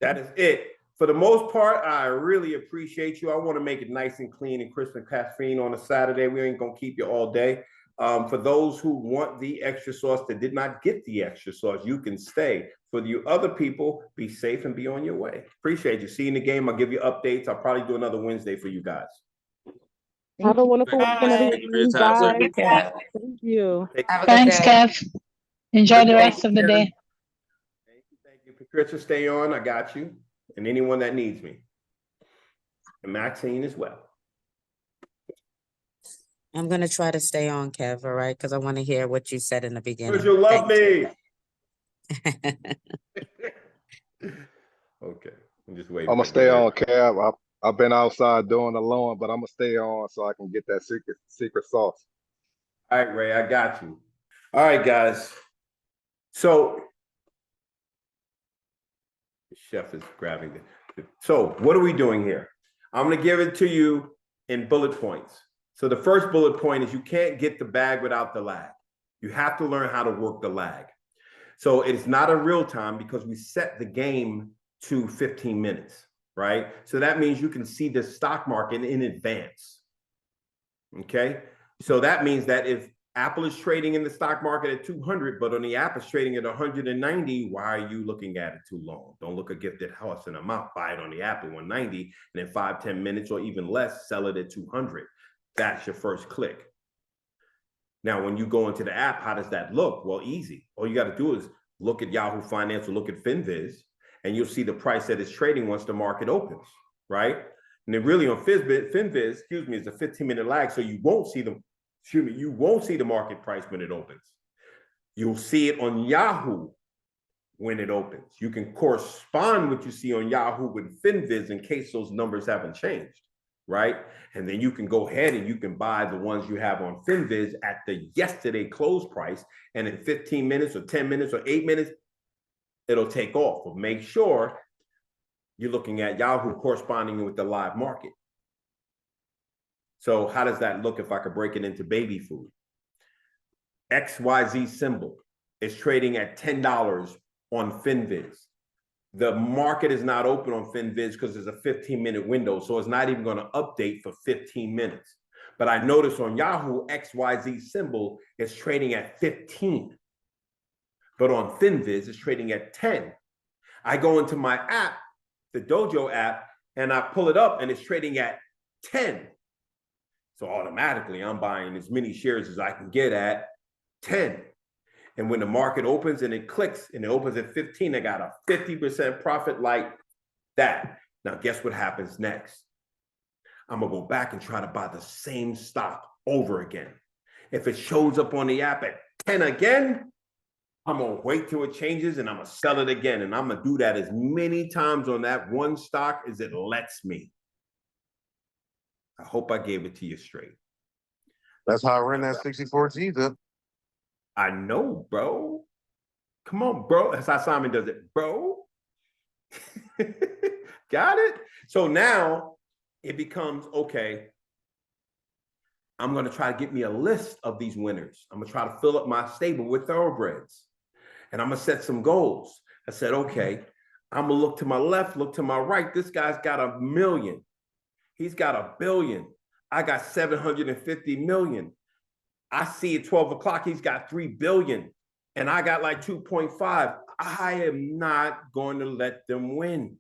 That is it. For the most part, I really appreciate you. I want to make it nice and clean and crisp and caffeine on a Saturday. We ain't going to keep you all day. For those who want the extra sauce that did not get the extra sauce, you can stay. For you other people, be safe and be on your way. Appreciate you. See you in the game. I'll give you updates. I'll probably do another Wednesday for you guys. Have a wonderful weekend, everyone. Bye. Thank you. Thanks, Kev. Enjoy the rest of the day. Thank you. Patricia, stay on. I got you. And anyone that needs me. And Maxine as well. I'm going to try to stay on, Kev, all right? Because I want to hear what you said in the beginning. Because you love me. Okay. I'm just waiting. I'm going to stay on, Kev. I've been outside doing the lawn, but I'm going to stay on so I can get that secret sauce. All right, Ray, I got you. All right, guys. So, the chef is grabbing it. So, what are we doing here? I'm going to give it to you in bullet points. So the first bullet point is you can't get the bag without the lag. You have to learn how to work the lag. So it's not a real time because we set the game to 15 minutes, right? So that means you can see the stock market in advance. Okay. So that means that if Apple is trading in the stock market at 200, but on the app is trading at 190, why are you looking at it too long? Don't look a gifted house in a mouth, buy it on the app at 190, and in 5-10 minutes or even less, sell it at 200. That's your first click. Now, when you go into the app, how does that look? Well, easy. All you got to do is look at Yahoo Finance or look at FinViz, and you'll see the price that it's trading once the market opens, right? And then really on FinViz, it's a 15-minute lag, so you won't see the market price when it opens. You'll see it on Yahoo when it opens. You can correspond what you see on Yahoo with FinViz in case those numbers haven't changed, right? And then you can go ahead and you can buy the ones you have on FinViz at the yesterday close price, and in 15 minutes or 10 minutes or 8 minutes, it'll take off. But make sure you're looking at Yahoo corresponding with the live market. So how does that look if I could break it into baby food? XYZ symbol is trading at $10 on FinViz. The market is not open on FinViz because there's a 15-minute window, so it's not even going to update for 15 minutes. But I noticed on Yahoo, XYZ symbol is trading at 15. But on FinViz, it's trading at 10. I go into my app, the Dojo app, and I pull it up, and it's trading at 10. So automatically, I'm buying as many shares as I can get at 10. And when the market opens and it clicks and it opens at 15, I got a 50% profit like that. Now, guess what happens next? I'm going to go back and try to buy the same stock over again. If it shows up on the app at 10 again, I'm going to wait till it changes and I'm going to sell it again. And I'm going to do that as many times on that one stock as it lets me. I hope I gave it to you straight. That's how I ran that 64G up. I know, bro. Come on, bro. That's how Simon does it, bro. Got it? So now it becomes, okay, I'm going to try to get me a list of these winners. I'm going to try to fill up my stable with thoroughbreds. And I'm going to set some goals. I said, okay, I'm going to look to my left, look to my right. This guy's got 1 million. He's got 1 billion. I got 750 million. I see at 12 o'clock, he's got 3 billion. And I got like 2.5. I am not going to let them win.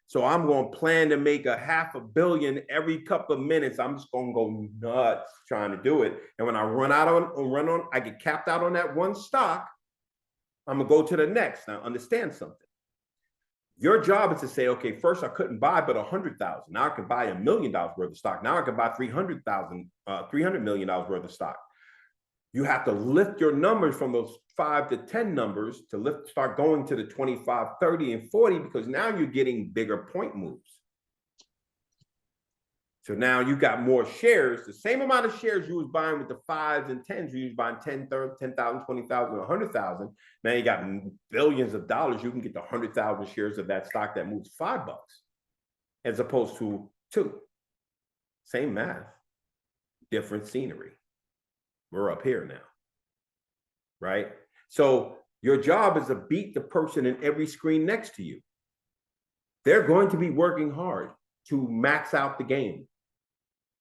So I'm going to plan to make 500 million every couple of minutes. I'm just going to go nuts trying to do it. And when I I get capped out on that one stock, I'm going to go to the next. Now, understand something. Your job is to say, okay, first I couldn't buy but 100,000. Now I can buy $1 million worth of stock. Now I can buy $300 million worth of stock. You have to lift your numbers from those 5 to 10 numbers to start going to the 25, 30, and 40, because now you're getting bigger point moves. So now you got more shares, the same amount of shares you was buying with the 5s and 10s. You was buying 10,000, 20,000, 100,000. Now you got billions of dollars. You can get the 100,000 shares of that stock that moves $5 as opposed to 2. Same math, different scenery. We're up here now, right? So your job is to beat the person in every screen next to you. They're going to be working hard to max out the game.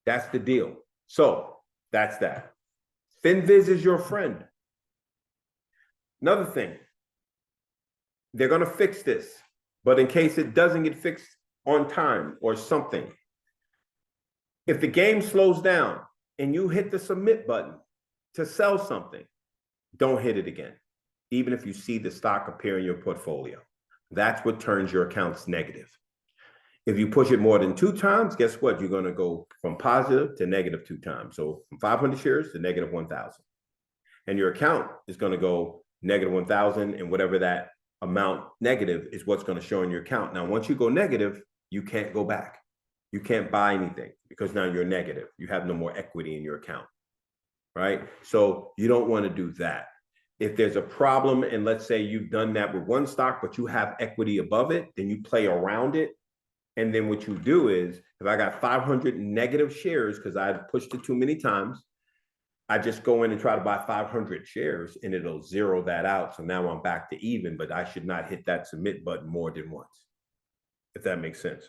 That's the deal. So that's that. FinViz is your friend. Another thing, they're going to fix this, but in case it doesn't get fixed on time or something, if the game slows down and you hit the submit button to sell something, don't hit it again, even if you see the stock appear in your portfolio. That's what turns your accounts negative. If you push it more than 2 times, guess what? You're going to go from positive to negative 2 times. So from 500 shares to negative 1,000. And your account is going to go negative 1,000, and whatever that amount negative is what's going to show in your account. Now, once you go negative, you can't go back. You can't buy anything because now you're negative. You have no more equity in your account, right? So you don't want to do that. If there's a problem, and let's say you've done that with one stock, but you have equity above it, then you play around it. And then what you do is, if I got 500 negative shares because I pushed it too many times, I just go in and try to buy 500 shares and it'll zero that out. So now I'm back to even, but I should not hit that submit button more than once, if that makes sense.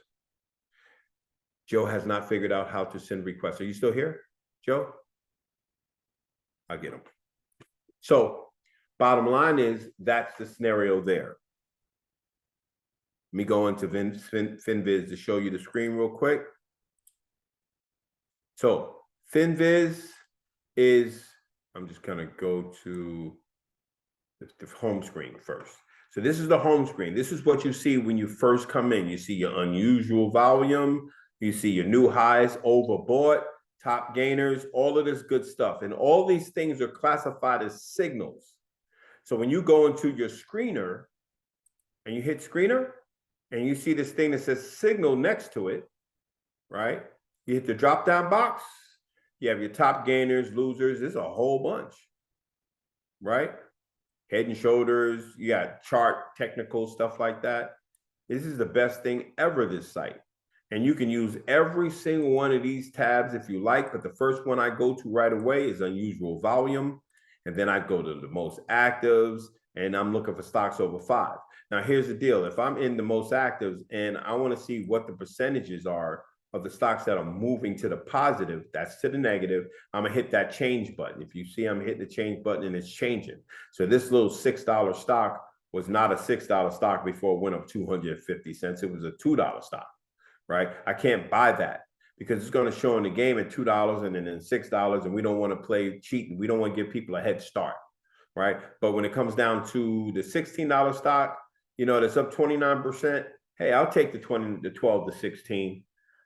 Joe has not figured out how to send requests. Are you still here, Joe? I'll get him. So bottom line is, that's the scenario there. Let me go into FinViz to show you the screen real quick. So FinViz is, I'm just gonna go to the home screen first. So this is the home screen. This is what you see when you first come in. You see your unusual volume, you see your new highs, overbought, top gainers, all of this good stuff. And all these things are classified as signals. So when you go into your screener and you hit screener, and you see this thing that says signal next to it, right? You hit the drop-down box, you have your top gainers, losers, there's a whole bunch, right? Head and shoulders, you got chart, technical, stuff like that. This is the best thing ever, this site. And you can use every single one of these tabs if you like, but the first one I go to right away is unusual volume. And then I go to the most actives, and I'm looking for stocks over 5. Now, here's the deal. If I'm in the most actives and I want to see what the percentages are of the stocks that are moving to the positive, that's to the negative, I'm going to hit that change button. If you see I'm hitting the change button and it's changing. So this little $6 stock was not a $6 stock before it went up 250 cents. It was a $2 stock, right? I can't buy that because it's going to show in the game at $2 and then $6, and we don't want to play cheating. We don't want to give people a head start, right? But when it comes down to the $16 stock, you know, that's up 29%. Hey, I'll take the 12 to 16,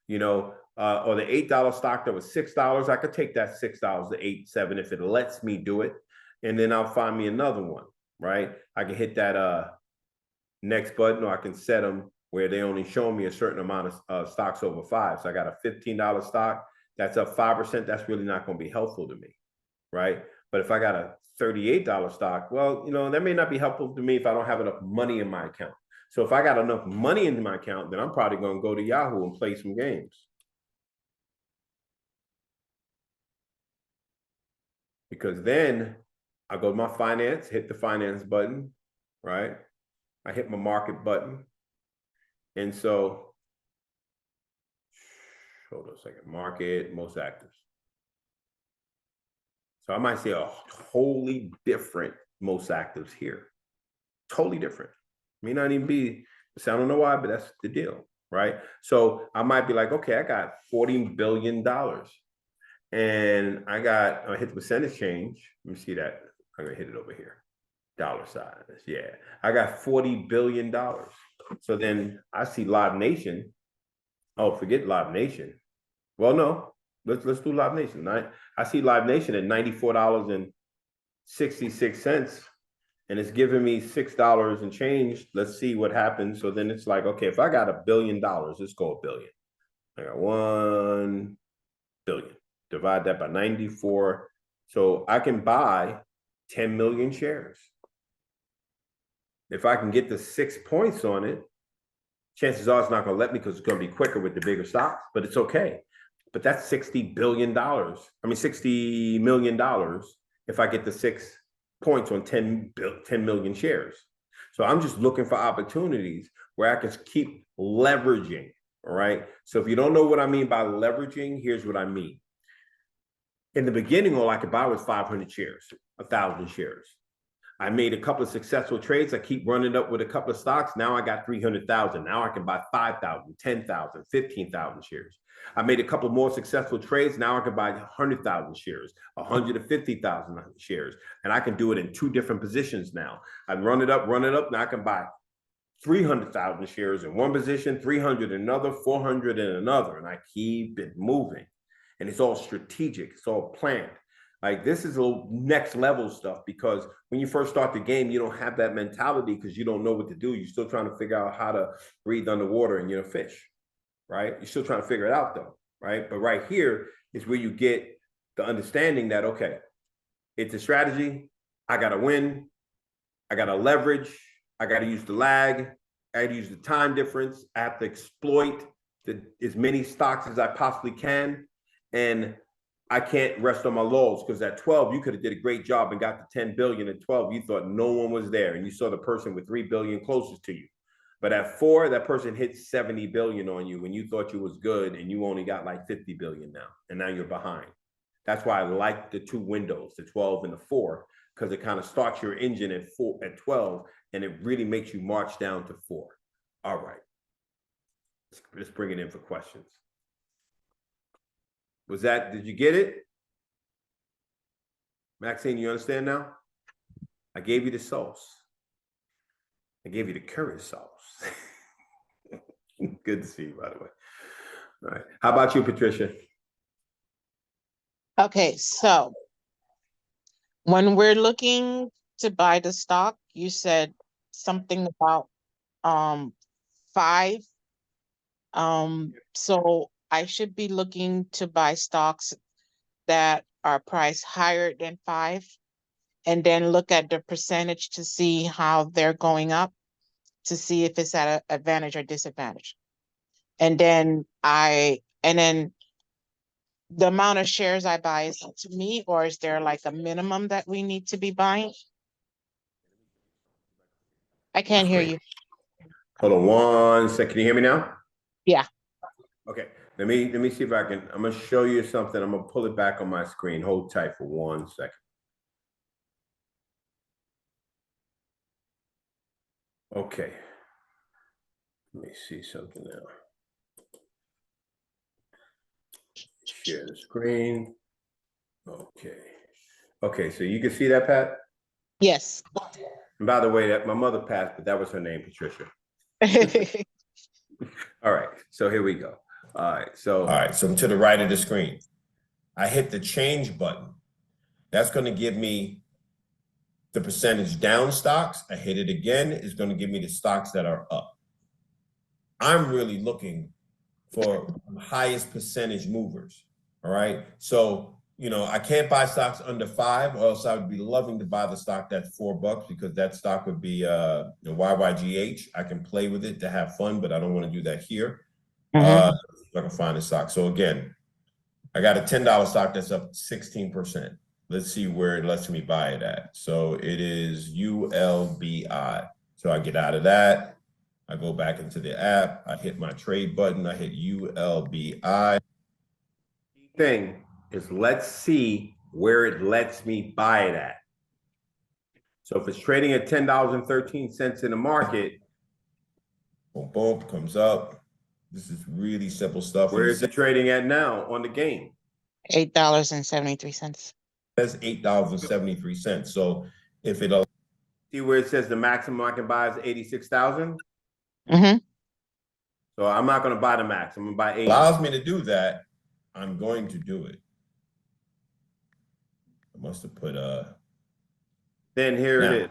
you know, or the $8 stock that was $6. I could take that $6 to 8, 7 if it lets me do it. And then I'll find me another one, right? I can hit that next button, or I can set them where they only show me a certain amount of stocks over 5. So I got a $15 stock that's up 5%. That's really not going to be helpful to me, right? But if I got a $38 stock, well, you know, that may not be helpful to me if I don't have enough money in my account. So if I got enough money in my account, then I'm probably going to go to Yahoo and play some games. Because then I go to my finance, hit the finance button, right? I hit my market button. And so, hold on a second, market, most actives. So I might see a wholly different most actives here. Totally different. May not even be, so I don't know why, but that's the deal, right? So I might be like, okay, I got $40 billion. And I hit the percentage change. Let me see that. I'm gonna hit it over here. Dollar signs. Yeah. I got $40 billion. So then I see Live Nation. Oh, forget Live Nation. Well, no, let's do Live Nation. I see Live Nation at $94.66. And it's giving me $6 and change. Let's see what happens. So then it's like, okay, if I got $1 billion, let's go $1 billion. I got 1 billion. Divide that by 94. So I can buy 10 million shares. If I can get the 6 points on it, chances are it's not going to let me because it's going to be quicker with the bigger stocks, but it's okay. But that's $60 billion. I mean, $60 million if I get the 6 points on 10 million shares. So I'm just looking for opportunities where I can keep leveraging, all right? So if you don't know what I mean by leveraging, here's what I mean. In the beginning, all I could buy was 500 shares, 1,000 shares. I made a couple of successful trades. I keep running up with a couple of stocks. Now I got 300,000. Now I can buy 5,000, 10,000, 15,000 shares. I made a couple more successful trades. Now I can buy 100,000 shares, 150,000 shares. And I can do it in 2 different positions now. I run it up. Now I can buy 300,000 shares in one position, 300 in another, 400 in another. And I keep it moving. And it's all strategic. It's all planned. Like this is a next level stuff because when you first start the game, you don't have that mentality because you don't know what to do. You're still trying to figure out how to breathe underwater and you're a fish, right? You're still trying to figure it out though, right? But right here is where you get the understanding that, okay, it's a strategy. I got to win. I got to leverage. I got to use the lag. I got to use the time difference. I have to exploit as many stocks as I possibly can. And I can't rest on my laurels because at 12, you could have did a great job and got to 10 billion. At 12, you thought no one was there. And you saw the person with 3 billion closest to you. But at 4, that person hit 70 billion on you when you thought you was good and you only got like 50 billion now. And now you're behind. That's why I like the 2 windows, the 12 and the 4, because it kind of starts your engine at 12 and it really makes you march down to 4. All right. Let's bring it in for questions. Did you get it? Maxine, you understand now? I gave you the sauce. I gave you the curry sauce. Good to see you, by the way. All right. How about you, Patricia? Okay, so when we're looking to buy the stock, you said something about 5. So I should be looking to buy stocks that are priced higher than 5 and then look at the percentage to see how they're going up to see if it's at an advantage or disadvantage. And then the amount of shares I buy is up to me, or is there like a minimum that we need to be buying? I can't hear you. Hold on 1 second. Can you hear me now? Yeah. Okay. Let me see if I can. I'm gonna show you something. I'm gonna pull it back on my screen. Hold tight for 1 second. Okay. Let me see something now. Share the screen. Okay. Okay, so you can see that, Pat? Yes. And by the way, that my mother passed, but that was her name, Patricia. All right, so here we go. All right, so I'm to the right of the screen. I hit the change button. That's going to give me the percentage down stocks. I hit it again. It's going to give me the stocks that are up. I'm really looking for highest percentage movers. All right. So, I can't buy stocks under 5, or else I would be loving to buy the stock that's $4 because that stock would be the YYGH. I can play with it to have fun, but I don't want to do that here. If I can find a stock. So again, I got a $10 stock that's up 16%. let's see where it lets me buy it at. So it is ULBI. So I get out of that. I go back into the app. I hit my trade button. I hit ULBI. Thing is, let's see where it lets me buy it at. So if it's trading at $10.13 in the market, boom, boom, comes up. This is really simple stuff. Where is it trading at now on the game? $8.73. That's $8.73. So if it see where it says the maximum I can buy is 86,000. Mm-hmm. So I'm not going to buy the max. I'm going to buy 80. Allows me to do that. I'm going to do it. I must have put Then here it is.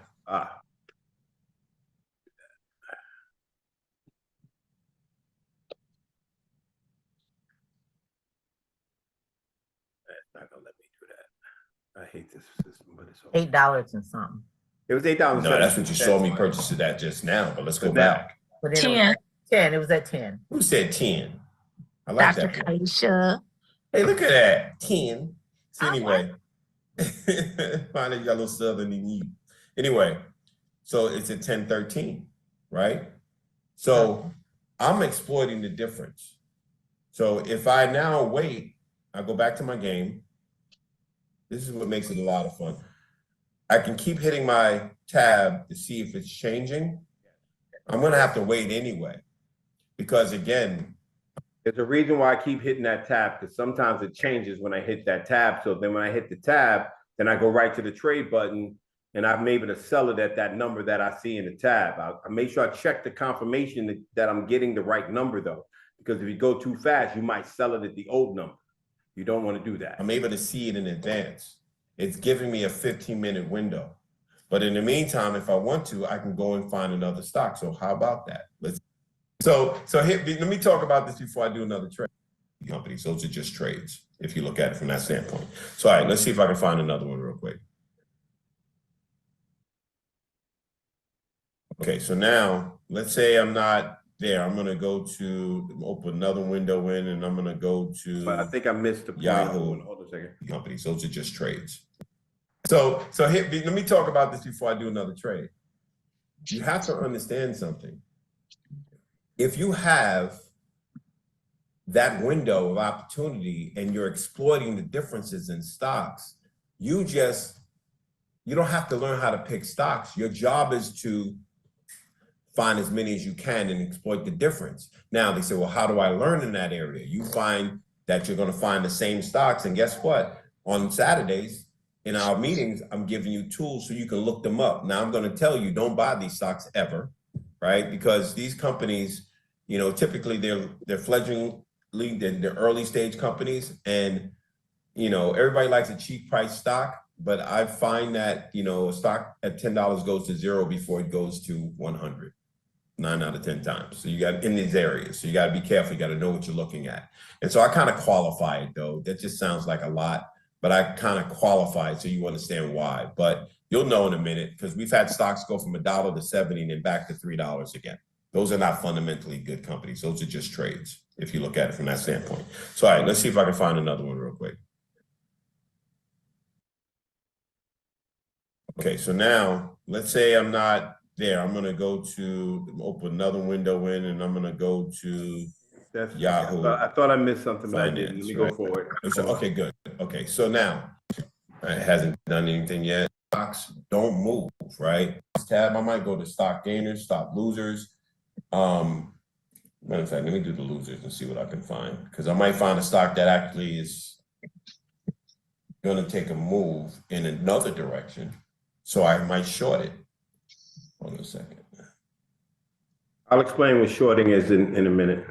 Not gonna let me do that. I hate this system, but it's okay. $8 and something. It was $8. No, that's what you saw me purchase it at just now. But let's go back. But then 10. It was at 10. Who said 10? I like Dr. that. Kaisha. Hey, look at that. 10. So anyway, finally you got a little southern in you. Anyway, so it's at 10.13, right? So I'm exploiting the difference. So if I now wait, I go back to my game. This is what makes it a lot of fun. I can keep hitting my tab to see if it's changing. I'm going to have to wait anyway, because again, there's a reason why I keep hitting that tab, because sometimes it changes when I hit that tab. So then when I hit the tab, then I go right to the trade button and I'm able to sell it at that number that I see in the tab. I make sure I check the confirmation that I'm getting the right number though, because if you go too fast, you might sell it at the old number. You don't want to do that. I'm able to see it in advance. It's giving me a 15-minute window. But in the meantime, if I want to, I can go and find another stock. So how about that? So here, let me talk about this before I do another trade. Companies, those are just trades, if you look at it from that standpoint. So all right, let's see if I can find another one real quick. Okay, so now let's say I'm not there. I'm gonna go to open another window in, and I'm gonna go to. But I think I missed the point. Yahoo. Hold on a second. Companies, those are just trades. So here, let me talk about this before I do another trade. You have to understand something. If you have that window of opportunity and you're exploiting the differences in stocks, you don't have to learn how to pick stocks. Your job is to find as many as you can and exploit the difference. Now they say, well, how do I learn in that area? You find that you're going to find the same stocks. And guess what? On Saturdays in our meetings, I'm giving you tools so you can look them up. Now I'm going to tell you, don't buy these stocks ever, right? Because these companies, you know, typically they're fledgling, they're early stage companies, and you know, everybody likes a cheap price stock, but I find that, you know, a stock at $10 goes to zero before it goes to 100, 9 out of 10 times. So you got in these areas, so you got to be careful. You got to know what you're looking at. And so I kind of qualify it though. That just sounds like a lot, but I kind of qualify it so you understand why. But you'll know in a minute, because we've had stocks go from $1 to 70 and then back to $3 again. Those are not fundamentally good companies. Those are just trades, if you look at it from that standpoint. So, all right, let's see if I can find another one real quick. Okay, so now let's say I'm not there. I'm going to go to open another window in, and I'm going to go to Yahoo. I thought I missed something, but I didn't. Let me go right? forward. Okay, good. Okay, so now it hasn't done anything yet. Stocks don't move, right? Tab, I might go to stock gainers, stock losers. Matter of fact, let me do the losers and see what I can find, because I might find a stock that actually is going to take a move in another direction. So I might short it. Hold on a second. I'll explain what shorting is in a minute.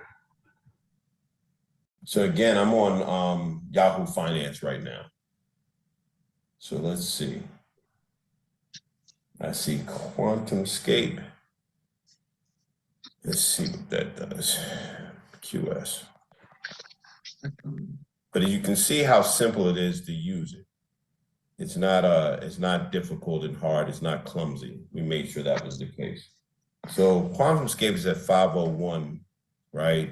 So again, I'm on Yahoo Finance right now. So let's see. I see QuantumScape. Let's see what that does. QS. But you can see how simple it is to use it. It's not difficult and hard. It's not clumsy. We made sure that was the case. So QuantumScape is at 501, right?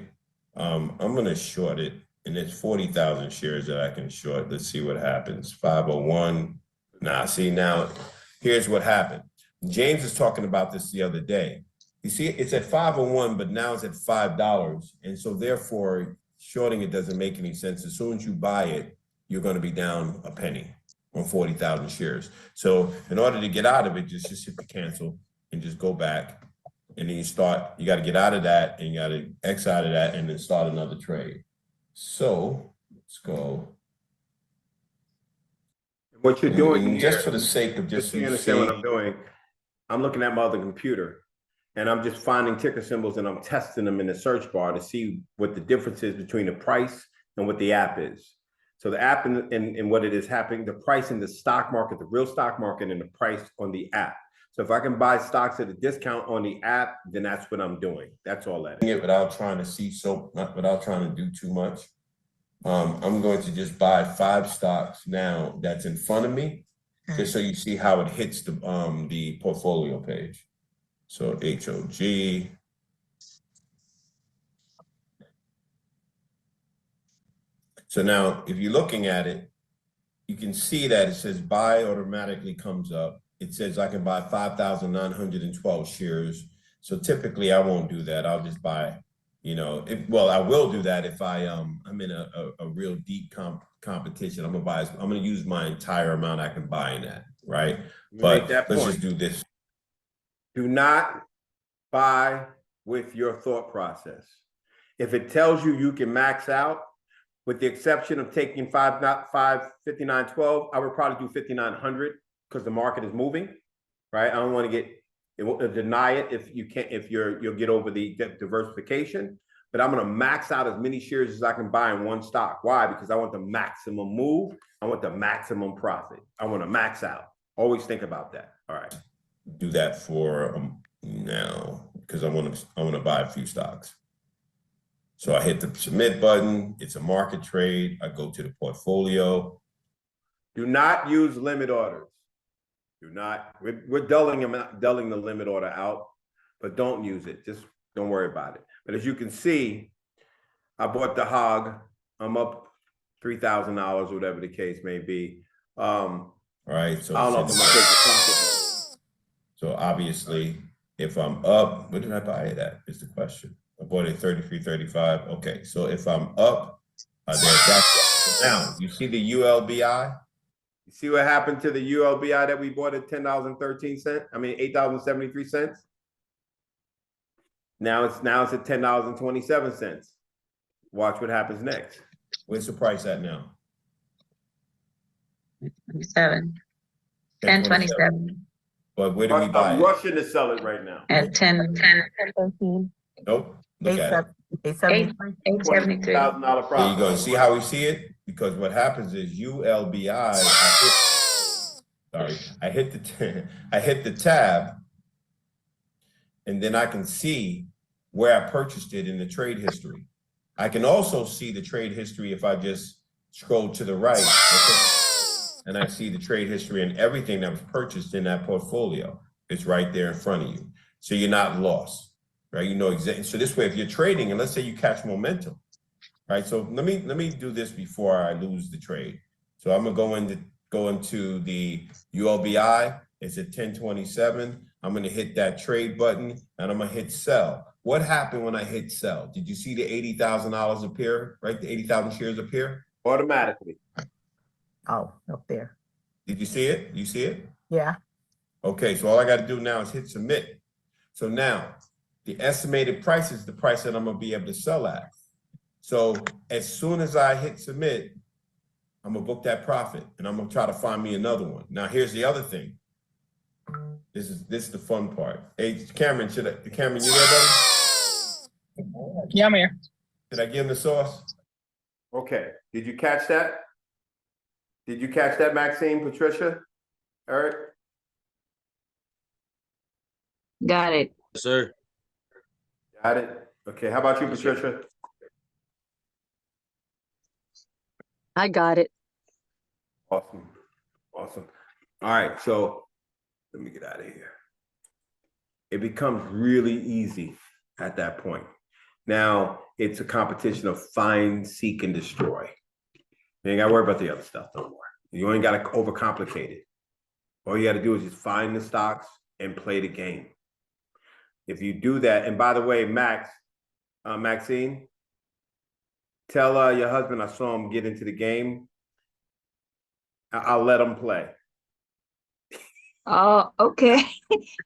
I'm gonna short it and there's 40,000 shares that I can short. Let's see what happens. 501. Nah, see now, here's what happened. James was talking about this the other day. You see, it's at 501, but now it's at $5. And so therefore, shorting it doesn't make any sense. As soon as you buy it, you're going to be down a penny on 40,000 shares. So in order to get out of it, just hit the cancel and just go back. And then you got to get out of that and you got to X out of that and then start another trade. So let's go. What you're doing here, just for the sake of just so you understand what I'm doing, I'm looking at my other computer and I'm just finding ticker symbols and I'm testing them in the search bar to see what the difference is between the price and what the app is. So the app and what it is happening, the price in the stock market, the real stock market, and the price on the app. So if I can buy stocks at a discount on the app, then that's what I'm doing. That's all that is. Without trying to see without trying to do too much. I'm going to just buy 5 stocks now that's in front of me, just so you see how it hits the portfolio page. So HOG. So now if you're looking at it, you can see that it says buy automatically comes up. It says I can buy 5,912 shares. So typically I won't do that. I'll just buy, I will do that if I'm in a real deep competition. I'm gonna use my entire amount I can buy in that, right? But let's just do this. Do not buy with your thought process. If it tells you you can max out, with the exception of taking 559.12, I would probably do 5,900 because the market is moving, right? I don't want to deny it if you can't, you'll get over the diversification, but I'm going to max out as many shares as I can buy in one stock. Why? Because I want the maximum move. I want the maximum profit. I want to max out. Always think about that. All right. Do that for now because I want to buy a few stocks. So I hit the submit button. It's a market trade. I go to the portfolio. Do not use limit orders. Do not. We're dulling the limit order out, but don't use it. Just don't worry about it. But as you can see, I bought the hog. I'm up $3,000, whatever the case may be. Right. So I don't know if I'm gonna take the profit. So obviously, if I'm up, what did I buy it at? Is the question. I bought it 33.35. Okay, so if I'm up, that's down. You see the ULBI? You see what happened to the ULBI that we bought at $10.13? I mean, $8.73. Now it's at $10.27. Watch what happens next. Where's the price at now? 10.27. But where do we buy I'm rushing to sell it right now. At 10.13. Nope. Look at it. $8.73. $8,000 profit. There you go. See how we see it? Because what happens is ULBI. I hit the tab, and then I can see where I purchased it in the trade history. I can also see the trade history if I just scroll to the right, and I see the trade history and everything that was purchased in that portfolio. It's right there in front of you, so you're not lost. Right, you know exactly. So this way, if you're trading, and let's say you catch momentum, right? So let me do this before I lose the trade. So I'm gonna go into the ULBI. It's at 10.27. I'm gonna hit that trade button, and I'm gonna hit sell. What happened when I hit sell? Did you see the $80,000 appear? Right, the 80,000 shares appear automatically. Oh, up there. Did you see it? You see it? Yeah. Okay, so all I got to do now is hit submit. So now, the estimated price is the price that I'm gonna be able to sell at. So as soon as I hit submit, I'm gonna book that profit and I'm gonna try to find me another one. Now here's the other thing. This is the fun part. Hey, Cameron, Cameron, you there, buddy? Yeah, I'm here. Did I give him the sauce? Okay. Did you catch that? Did you catch that, Maxine, Patricia, Eric? Got it. Yes, sir. Got it. Okay. How about you, Patricia? I got it. Awesome. Awesome. All right. So let me get out of here. It becomes really easy at that point. Now it's a competition of find, seek, and destroy. You ain't got to worry about the other stuff no more. You ain't got to overcomplicate it. All you got to do is just find the stocks and play the game. If you do that, and by the way, Maxine, tell your husband I saw him get into the game. I'll let him play. Oh, okay.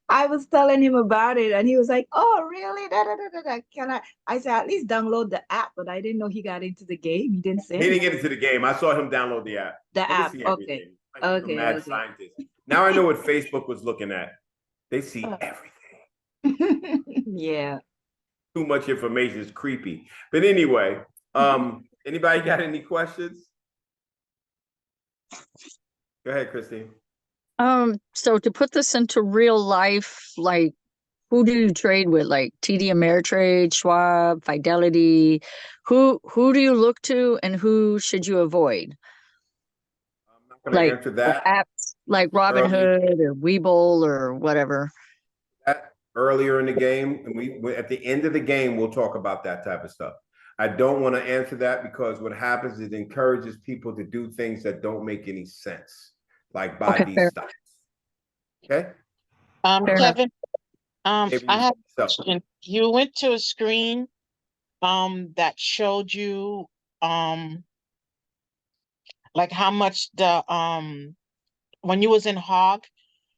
I was telling him about it and he was like, oh, really? Da, da, da, da, da. Can I said, at least download the app, but I didn't know he got into the game. He didn't say He didn't anything. get into the game. I saw him download the app. The He can app, see okay. everything. Like he's a Okay, mad okay. scientist. Now I know what Facebook was looking at. They see everything. Yeah. Too much information is creepy. But anyway, anybody got any questions? Go ahead, Christine. So to put this into real life, like who do you trade with? Like TD Ameritrade, Schwab, Fidelity? Who do you look to and who should you avoid? I'm not going to Like answer that. apps like Robinhood or Webull or whatever. Earlier in the game, and we at the end of the game, we'll talk about that type of stuff. I don't want to answer that because what happens is it encourages people to do things that don't make any sense, like buy Okay, these fair. stocks. Okay. Kevin, I Maybe have a so. question. You went to a screen that showed you like how much the when you was in hog,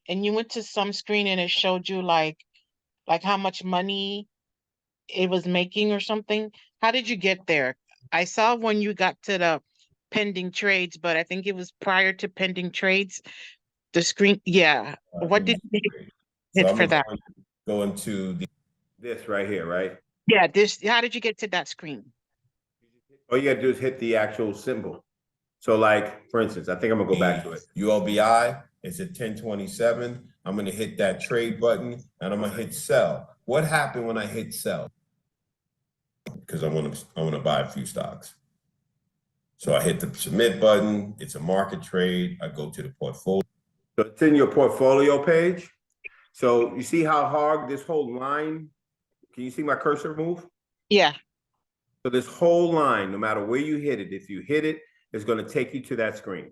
and you went to some screen and it showed you like how much money it was making or something. How did you get there? I saw when you got to the pending trades, but I think it was prior to pending trades. The screen, yeah. What did you hit for that? Go into this right here, right? Yeah, this. How did you get to that screen? All you gotta do is hit the actual symbol. So like, for instance, I think I'm gonna go back to it. ULBI, it's at 1027. I'm gonna hit that trade button and I'm gonna hit sell. What happened when I hit sell? Because I want to buy a few stocks. So I hit the submit button. It's a market trade. I go to the portfolio. So it's in your portfolio page. So you see how hard this whole line, can you see my cursor move? Yeah. So this whole line, no matter where you hit it, if you hit it, it's going to take you to that screen.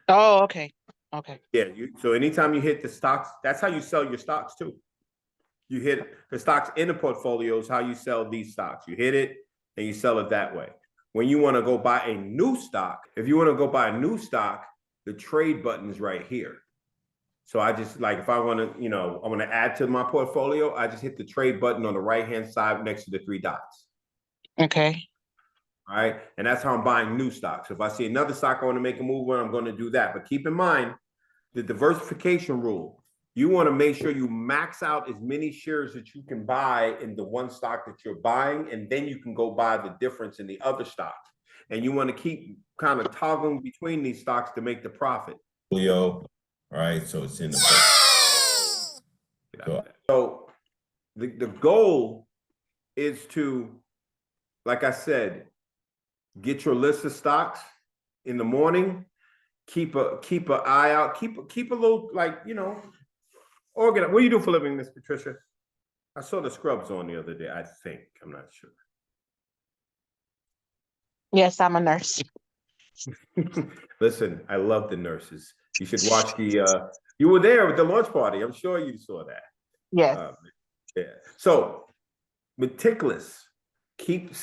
Oh, okay. Okay. Yeah. So anytime you hit the stocks, that's how you sell your stocks too. You hit the stocks in the portfolios, how you sell these stocks. You hit it and you sell it that way. When you want to go buy a new stock, if you want to go buy a new stock, the trade button is right here. So I just like, if I want to, I want to add to my portfolio, I just hit the trade button on the right-hand side next to the 3 dots. Okay. All right. And that's how I'm buying new stocks. If I see another stock I want to make a move on, I'm going to do that. But keep in mind the diversification rule. You want to make sure you max out as many shares that you can buy in the one stock that you're buying, and then you can go buy the difference in the other stocks. And you want to keep kind of toggling between these stocks to make the profit. All right, so it's in the So the goal is to, like I said, get your list of stocks in the morning. Keep an eye out. Keep a little, organized. What do you do for a living, Miss Patricia? I saw the scrubs on the other day. I think I'm not sure. Yes, I'm a nurse. Listen, I love the nurses. You should watch the. You were there with the launch party. I'm sure you saw that. Yes. Yeah. So meticulous. Keep.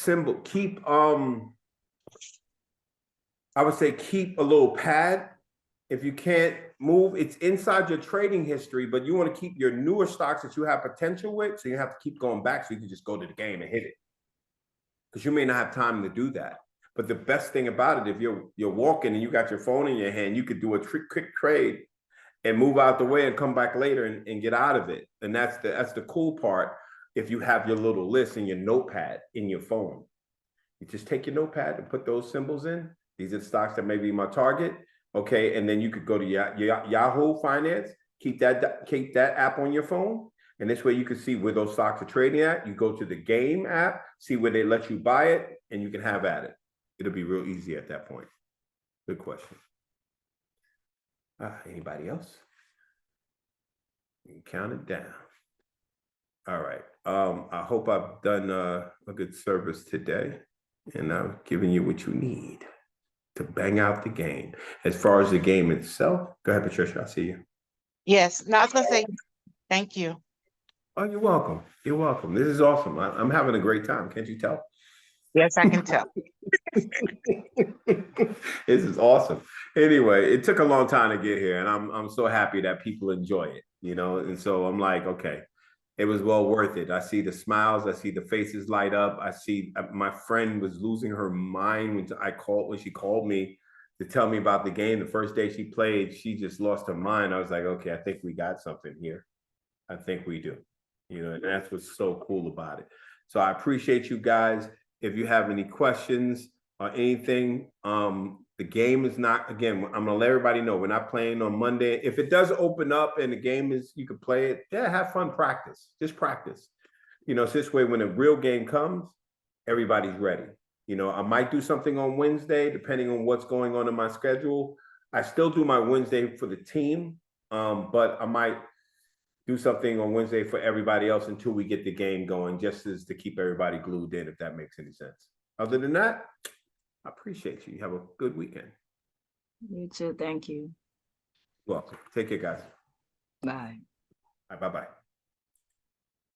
I would say keep a little pad. If you can't move, it's inside your trading history, but you want to keep your newer stocks that you have potential with, so you have to keep going back so you can just go to the game and hit it. Because you may not have time to do that. But the best thing about it, if you're walking and you got your phone in your hand, you could do a quick trade and move out the way and come back later and get out of it. And that's the cool part. If you have your little list in your notepad in your phone, you just take your notepad and put those symbols in. These are the stocks that may be my target. Okay, and then you could go to Yahoo Finance, keep that app on your phone, and this way you can see where those stocks are trading at. You go to the game app, see where they let you buy it, and you can have at it. It'll be real easy at that point. Good question. Anybody else? You can count it down. All right. I hope I've done a good service today, and I've given you what you need to bang out the game. As far as the game itself, go ahead, Patricia. I see you. Yes, no, I was gonna say, thank you. Oh, you're welcome. You're welcome. This is awesome. I'm having a great time. Can't you tell? Yes, I can tell. This is awesome. Anyway, it took a long time to get here, and I'm so happy that people enjoy it, you know. And so I'm like, okay, it was well worth it. I see the smiles, I see the faces light up. I see my friend was losing her mind when she called me to tell me about the game. The first day she played, she just lost her mind. I was like, okay, I think we got something here. I think we do, you know, and that's what's so cool about it. So I appreciate you guys. If you have any questions or anything, the game is not, again, I'm gonna let everybody know we're not playing on Monday. If it does open up and the game is, you can play it, yeah, have fun, practice, just practice. You know, so this way when a real game comes, everybody's ready. You know, I might do something on Wednesday, depending on what's going on in my schedule. I still do my Wednesday for the team, but I might do something on Wednesday for everybody else until we get the game going, just as to keep everybody glued in, if that makes any sense. Other than that, I appreciate you. Have a good weekend. You too. Thank you. Welcome. Take care, guys. Bye. Bye-bye.